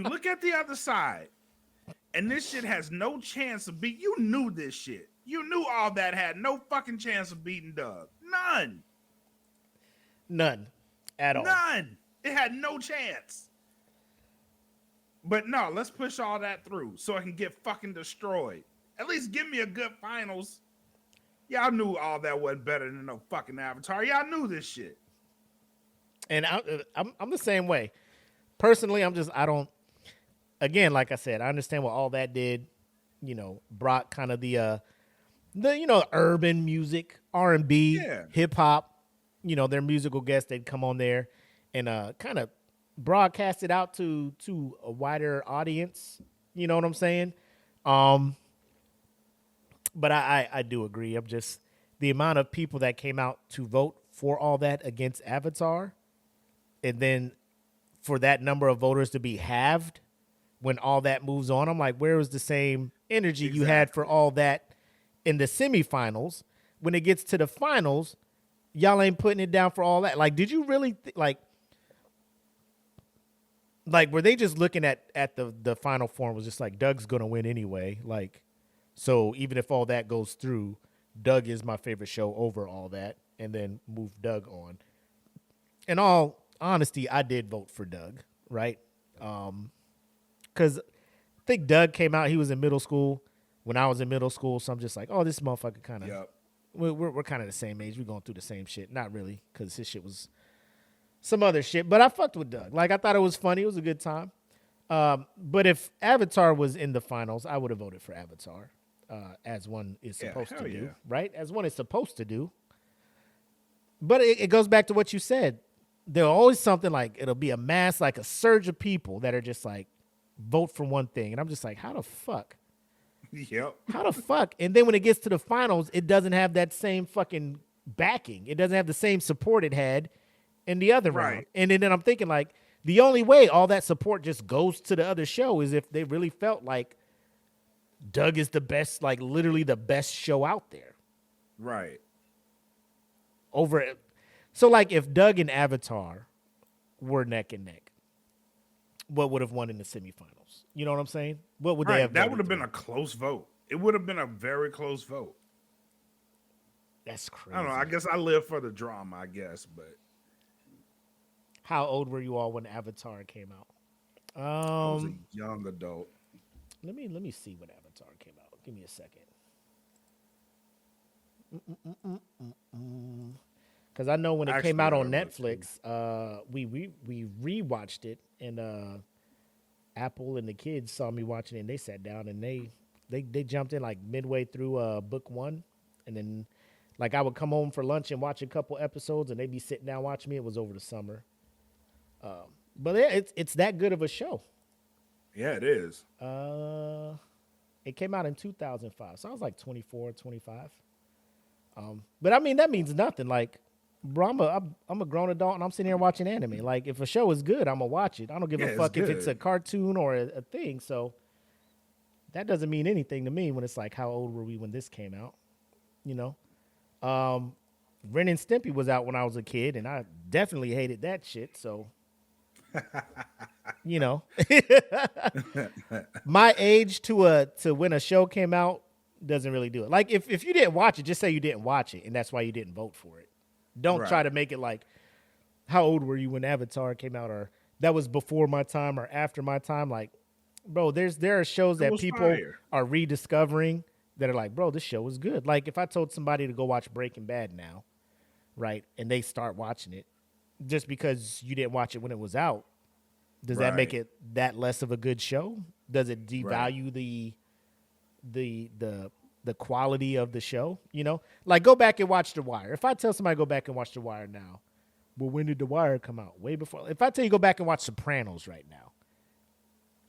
Speaker 3: look at the other side and this shit has no chance of beating, you knew this shit. You knew All That had no fucking chance of beating Doug.
Speaker 2: None at all.
Speaker 3: None. It had no chance. But no, let's push All That through so I can get fucking destroyed. At least give me a good finals. Y'all knew All That wasn't better than no fucking Avatar. Y'all knew this shit.
Speaker 2: And I'm the same way. Personally, I don't. Again, like I said, I understand what All That did. You know, brought kind of the urban music, R&B, hip hop. You know, their musical guests, they'd come on there and kind of broadcast it out to a wider audience. You know what I'm saying? But I do agree. I'm just the amount of people that came out to vote for All That against Avatar, and then for that number of voters to be halved when All That moves on. I'm like, where was the same energy you had for All That in the semifinals? When it gets to the finals, y'all ain't putting it down for All That. Like, did you really like were they just looking at the final form was just like, Doug's gonna win anyway? Like, so even if All That goes through, Doug is my favorite show over All That, and then move Doug on. In all honesty, I did vote for Doug, right? Because I think Doug came out, he was in middle school when I was in middle school, so I'm just like, oh, this motherfucker kind of, we're kind of the same age. We're going through the same shit. Not really, because his shit was some other shit, but I fucked with Doug. Like, I thought it was funny. It was a good time. But if Avatar was in the finals, I would have voted for Avatar, as one is supposed to do, right? As one is supposed to do. But it goes back to what you said. There's always something like, it'll be a mass, like a surge of people that are just like, vote for one thing. And I'm just like, how the fuck?
Speaker 3: Yep.
Speaker 2: How the fuck? And then when it gets to the finals, it doesn't have that same fucking backing. It doesn't have the same support it had in the other round. And then I'm thinking, like, the only way all that support just goes to the other show is if they really felt like Doug is the best, like literally the best show out there.
Speaker 3: Right.
Speaker 2: Over it. So, like, if Doug and Avatar were neck and neck, what would have won in the semifinals? You know what I'm saying? What would they have?
Speaker 3: That would have been a close vote. It would have been a very close vote.
Speaker 2: That's crazy.
Speaker 3: I don't know. I guess I live for the drama, but
Speaker 2: how old were you all when Avatar came out?
Speaker 3: I was a young adult.
Speaker 2: Let me see when Avatar came out. Give me a second. Because I know when it came out on Netflix, we rewatched it, and Apple and the kids saw me watching it, and they sat down and they jumped in like midway through book one, and then like I would come home for lunch and watch a couple episodes, and they'd be sitting down watching me. It was over the summer, but yeah, it's that good of a show.
Speaker 3: Yeah, it is.
Speaker 2: It came out in 2005, so I was like 24, 25. But I mean, that means nothing. Like, bro, I'm a grown adult and I'm sitting here watching anime. Like, if a show is good, I'm gonna watch it. I don't give a fuck if it's a cartoon or a thing. So that doesn't mean anything to me when it's like, how old were we when this came out? You know, Ren and Stimpy was out when I was a kid, and I definitely hated that shit. So You know, my age to when a show came out doesn't really do it. Like if you didn't watch it, just say you didn't watch it, and that's why you didn't vote for it. Don't try to make it like, how old were you when Avatar came out, or that was before my time or after my time? Like, bro, there are shows that people are rediscovering that are like, bro, this show was good. Like if I told somebody to go watch Breaking Bad now, right, and they start watching it, just because you didn't watch it when it was out, does that make it that less of a good show? Does it devalue the quality of the show? You know, like go back and watch The Wire. If I tell somebody go back and watch The Wire now, well, when did The Wire come out? Way before. If I tell you go back and watch Sopranos right now,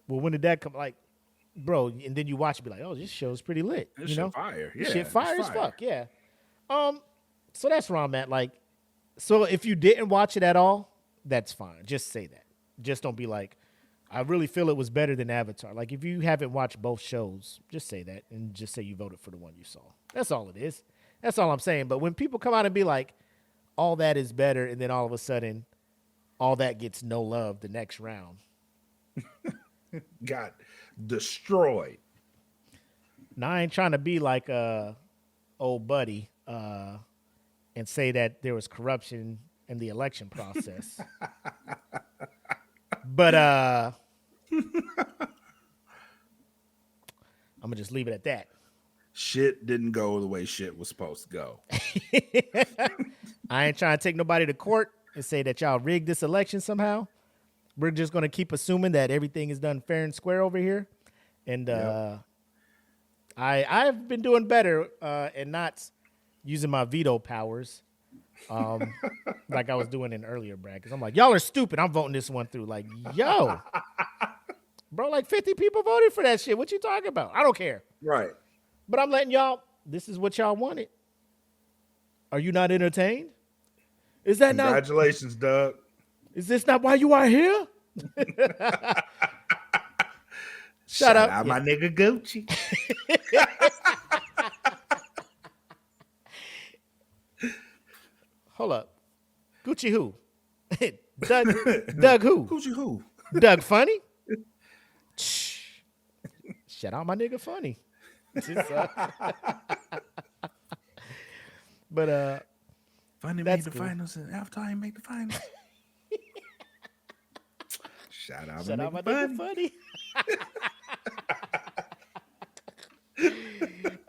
Speaker 2: well, when did that come? Like, bro, and then you watch it, be like, oh, this show's pretty lit.
Speaker 3: This
Speaker 2: you know,
Speaker 3: shit fire. Yeah,
Speaker 2: shit fire as fuck. Yeah. So that's where I'm at. Like, so if you didn't watch it at all, that's fine. Just say that. Just don't be like, I really feel it was better than Avatar. Like, if you haven't watched both shows, just say that and just say you voted for the one you saw. That's all it is. That's all I'm saying. But when people come out and be like, all that is better, and then all of a sudden, all that gets no love the next round.
Speaker 3: Got destroyed.
Speaker 2: Now, I ain't trying to be like old buddy and say that there was corruption in the election process. But I'm gonna just leave it at that.
Speaker 3: Shit didn't go the way shit was supposed to go.
Speaker 2: I ain't trying to take nobody to court and say that y'all rigged this election somehow. We're just gonna keep assuming that everything is done fair and square over here. And I've been doing better and not using my veto powers. Like I was doing in earlier brackets. I'm like, y'all are stupid. I'm voting this one through. Like, yo, bro, like 50 people voted for that shit. What you talking about? I don't care.
Speaker 3: Right.
Speaker 2: But I'm letting y'all, this is what y'all wanted. Are you not entertained? Is that not?
Speaker 3: Congratulations, Doug.
Speaker 2: Is this not why you are here? Shout out
Speaker 3: my nigga Gucci.
Speaker 2: Hold up. Gucci who? Doug who?
Speaker 3: Gucci who?
Speaker 2: Doug Funny? Shout out my nigga Funny. But
Speaker 3: Funny made the finals and Avatar ain't make the finals. Shout out my nigga
Speaker 2: Funny.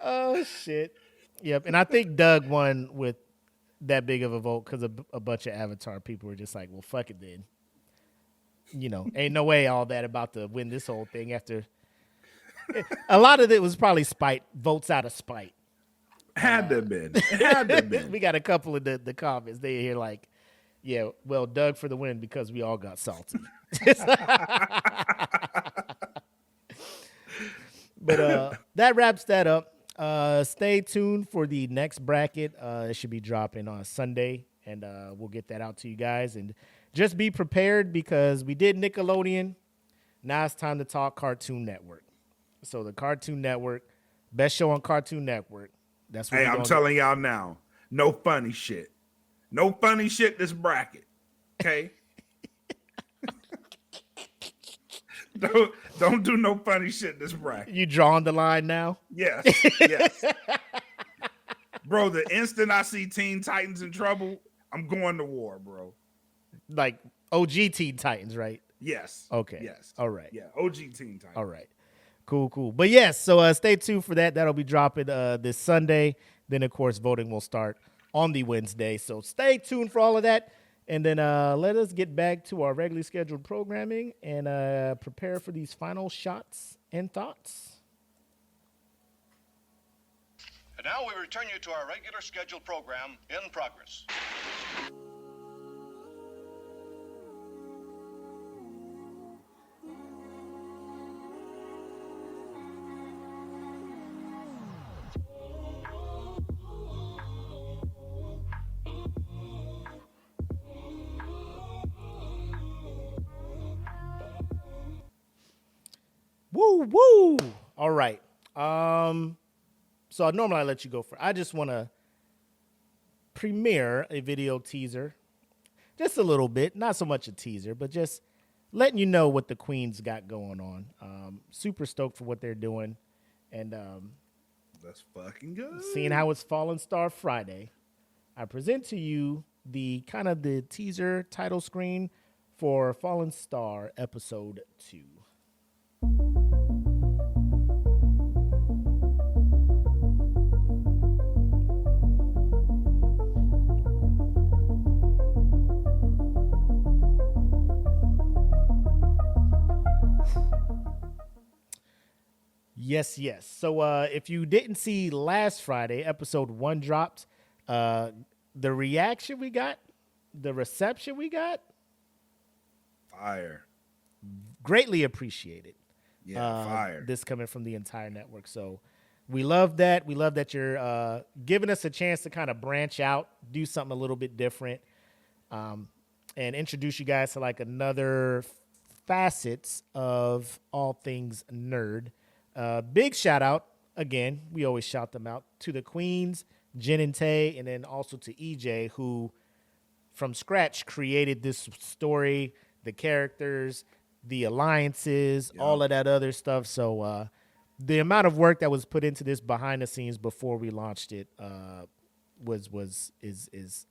Speaker 2: Oh shit. Yep. And I think Doug won with that big of a vote because a bunch of Avatar people were just like, well, fuck it then. You know, ain't no way all that about to win this whole thing after. A lot of it was probably spite, votes out of spite.
Speaker 3: Had to have been. Had to have been.
Speaker 2: We got a couple of the comments. They hear like, yeah, well, Doug for the win because we all got salty. But that wraps that up. Stay tuned for the next bracket. It should be dropping on Sunday, and we'll get that out to you guys. And just be prepared because we did Nickelodeon. Now it's time to talk Cartoon Network. So the Cartoon Network, best show on Cartoon Network. That's what
Speaker 3: I'm telling y'all now. No funny shit. No funny shit this bracket. Okay? Don't do no funny shit this bracket.
Speaker 2: You drawing the line now?
Speaker 3: Yes. Yes. Bro, the instant I see Teen Titans in trouble, I'm going to war, bro.
Speaker 2: Like OG Teen Titans, right?
Speaker 3: Yes.
Speaker 2: Okay.
Speaker 3: Yes.
Speaker 2: All right.
Speaker 3: Yeah. OG Teen Titans.
Speaker 2: All right. Cool. But yes, so stay tuned for that. That'll be dropping this Sunday. Then, of course, voting will start on the Wednesday. So stay tuned for all of that. And then let us get back to our regularly scheduled programming and prepare for these final shots and thoughts.
Speaker 6: And now we return you to our regular scheduled program in progress.
Speaker 2: Woo! All right. So normally I let you go for. I just want to premiere a video teaser, just a little bit, not so much a teaser, but just letting you know what the Queens got going on. Super stoked for what they're doing, and
Speaker 3: That's fucking good.
Speaker 2: seeing how it's Fallen Star Friday, I present to you the kind of the teaser title screen for Fallen Star Episode 2. Yes, yes. So if you didn't see last Friday, episode 1 dropped. The reaction we got, the reception we got,
Speaker 3: Fire.
Speaker 2: greatly appreciated.
Speaker 3: Yeah, fire.
Speaker 2: This coming from the entire network. So we love that. We love that you're giving us a chance to kind of branch out, do something a little bit different, and introduce you guys to like another facets of all things nerd. Big shout out, again, we always shout them out, to the Queens, Jen and Tay, and then also to EJ, who from scratch created this story, the characters, the alliances, all of that other stuff. So the amount of work that was put into this behind the scenes before we launched it is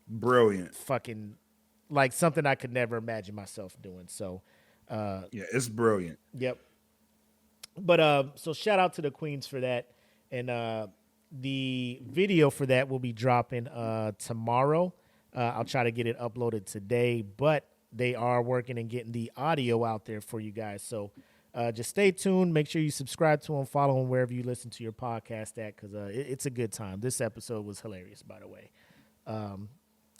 Speaker 3: brilliant.
Speaker 2: fucking like something I could never imagine myself doing. So
Speaker 3: Yeah, it's brilliant.
Speaker 2: yep. But so shout out to the Queens for that. And the video for that will be dropping tomorrow. I'll try to get it uploaded today, but they are working and getting the audio out there for you guys. So just stay tuned. Make sure you subscribe to them, follow them wherever you listen to your podcast at, because it's a good time. This episode was hilarious, by the way.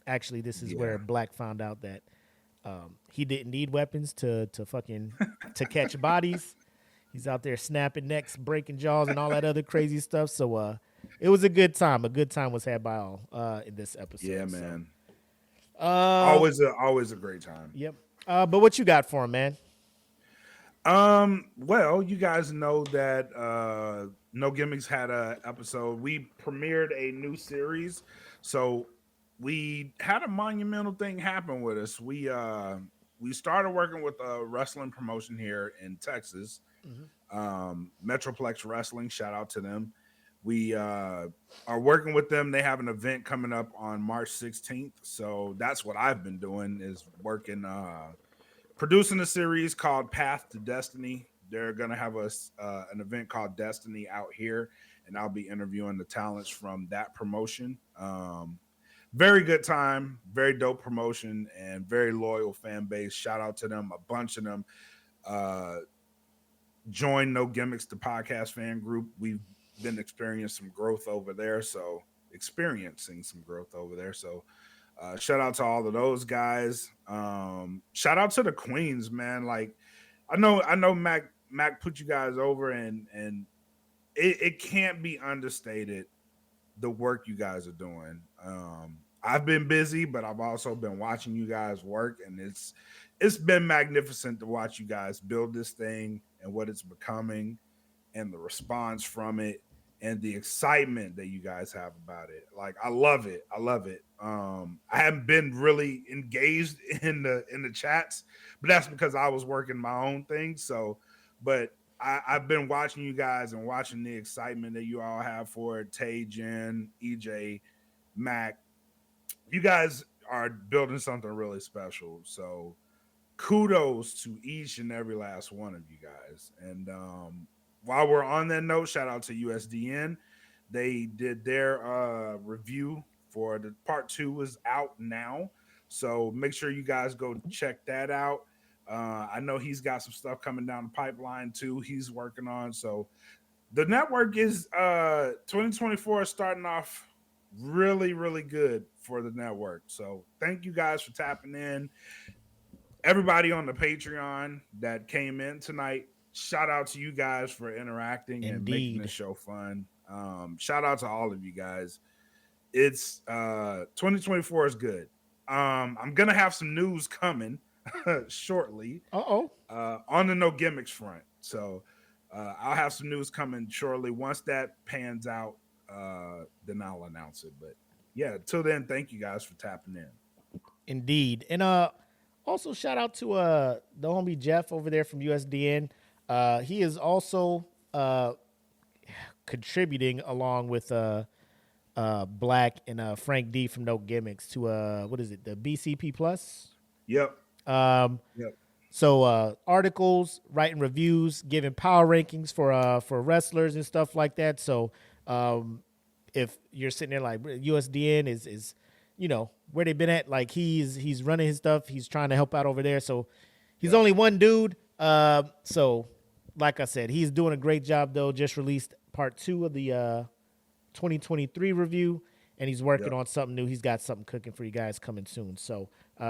Speaker 2: Actually, this is where Black found out that he didn't need weapons to catch bodies. He's out there snapping necks, breaking jaws, and all that other crazy stuff. So it was a good time. A good time was had by all in this episode.
Speaker 3: Yeah, man.
Speaker 2: So,
Speaker 3: Always a great time.
Speaker 2: Yep. But what you got for him, man?
Speaker 3: Well, you guys know that No Gimmicks had a episode. We premiered a new series, so we had a monumental thing happen with us. We started working with a wrestling promotion here in Texas, Metroplex Wrestling. Shout out to them. We are working with them. They have an event coming up on March 16th. So that's what I've been doing, is working, producing a series called Path to Destiny. They're going to have an event called Destiny out here, and I'll be interviewing the talents from that promotion. Very good time, very dope promotion, and very loyal fan base. Shout out to them. A bunch of them joined No Gimmicks, the podcast fan group. We've been experiencing some growth over there. So shout out to all of those guys. Shout out to the Queens, man. Like I know Mac put you guys over, and it can't be understated the work you guys are doing. I've been busy, but I've also been watching you guys work, and it's been magnificent to watch you guys build this thing and what it's becoming, and the response from it, and the excitement that you guys have about it. Like, I love it. I haven't been really engaged in the chats, but that's because I was working my own thing. So, but I've been watching you guys and watching the excitement that you all have for it. Tay, Jen, EJ, Mac. You guys are building something really special. So kudos to each and every last one of you guys. And while we're on that note, shout out to USDN. They did their review for the part 2 is out now. So make sure you guys go check that out. I know he's got some stuff coming down the pipeline too. He's working on. So the network is 2024 is starting off really, really good for the network. So thank you guys for tapping in. Everybody on the Patreon that came in tonight, shout out to you guys for interacting and making the show fun. Shout out to all of you guys. It's 2024 is good. I'm gonna have some news coming shortly. On the No Gimmicks front. So I'll have some news coming shortly. Once that pans out, then I'll announce it. But yeah, till then, thank you guys for tapping in.
Speaker 2: Indeed. And Also, shout out to the homie Jeff over there from USDN. He is also contributing along with Black and Frank D from No Gimmicks to what is it, the BCP Plus?
Speaker 3: Yep.
Speaker 2: Yep. So articles, writing reviews, giving power rankings for wrestlers and stuff like that. So if you're sitting there like USDN is where they've been at, like he's running his stuff, he's trying to help out over there. So he's only one dude. So like I said, he's doing a great job though. Just released part 2 of the 2023 review, and he's working on something new. He's got something cooking for you guys coming soon. So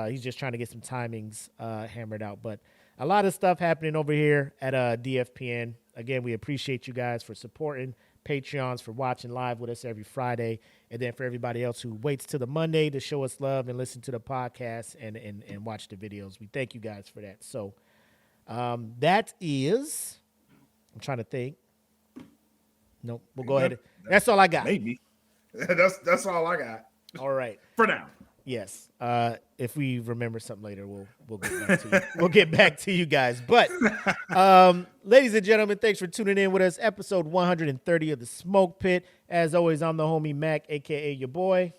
Speaker 2: he's just trying to get some timings hammered out. But a lot of stuff happening over here at DFPN. Again, we appreciate you guys for supporting, Patreons for watching live with us every Friday, and then for everybody else who waits till the Monday to show us love and listen to the podcast and watch the videos. We thank you guys for that. So that is, I'm trying to think. Nope, we'll go ahead. That's all I got.
Speaker 3: Maybe. That's all I got.
Speaker 2: All right.
Speaker 3: For now.
Speaker 2: Yes. If we remember something later, we'll get back to you. We'll get back to you guys. But ladies and gentlemen, thanks for tuning in with us. Episode 130 of the Smoke Pit. As always, I'm the homie Mac, aka your boy.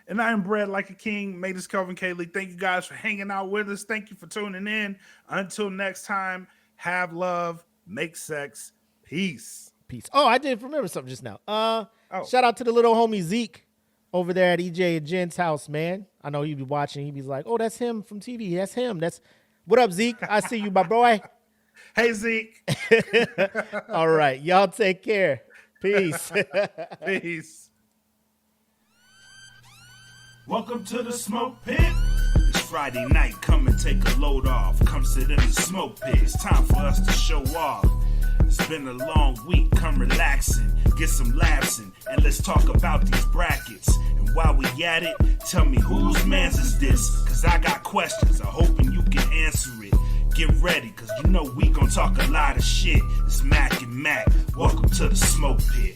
Speaker 3: And I am bred like a king. Made this Kelvin Kaylee. Thank you guys for hanging out with us. Thank you for tuning in. Until next time, have love, make sex, peace.
Speaker 2: Peace. Oh, I did remember something just now. Shout out to the little homie Zeke over there at EJ and Jen's house, man. I know he'd be watching. He'd be like, "Oh, that's him from TV. That's him. That's what up, Zeke. I see you, my boy."
Speaker 3: Hey, Zeke.
Speaker 2: All right, y'all take care. Peace.
Speaker 3: Peace.
Speaker 1: Welcome to the Smoke Pit. It's Friday night. Come and take a load off. Come sit in the Smoke Pit. It's time for us to show off. It's been a long week, come relaxing, get some laughs in, and let's talk about these brackets. And while we at it, tell me whose man's is this? Cause I got questions, I'm hoping you can answer it. Get ready, cause you know we gon' talk a lot of shit. It's Mac and Mac, welcome to the Smoke Pit.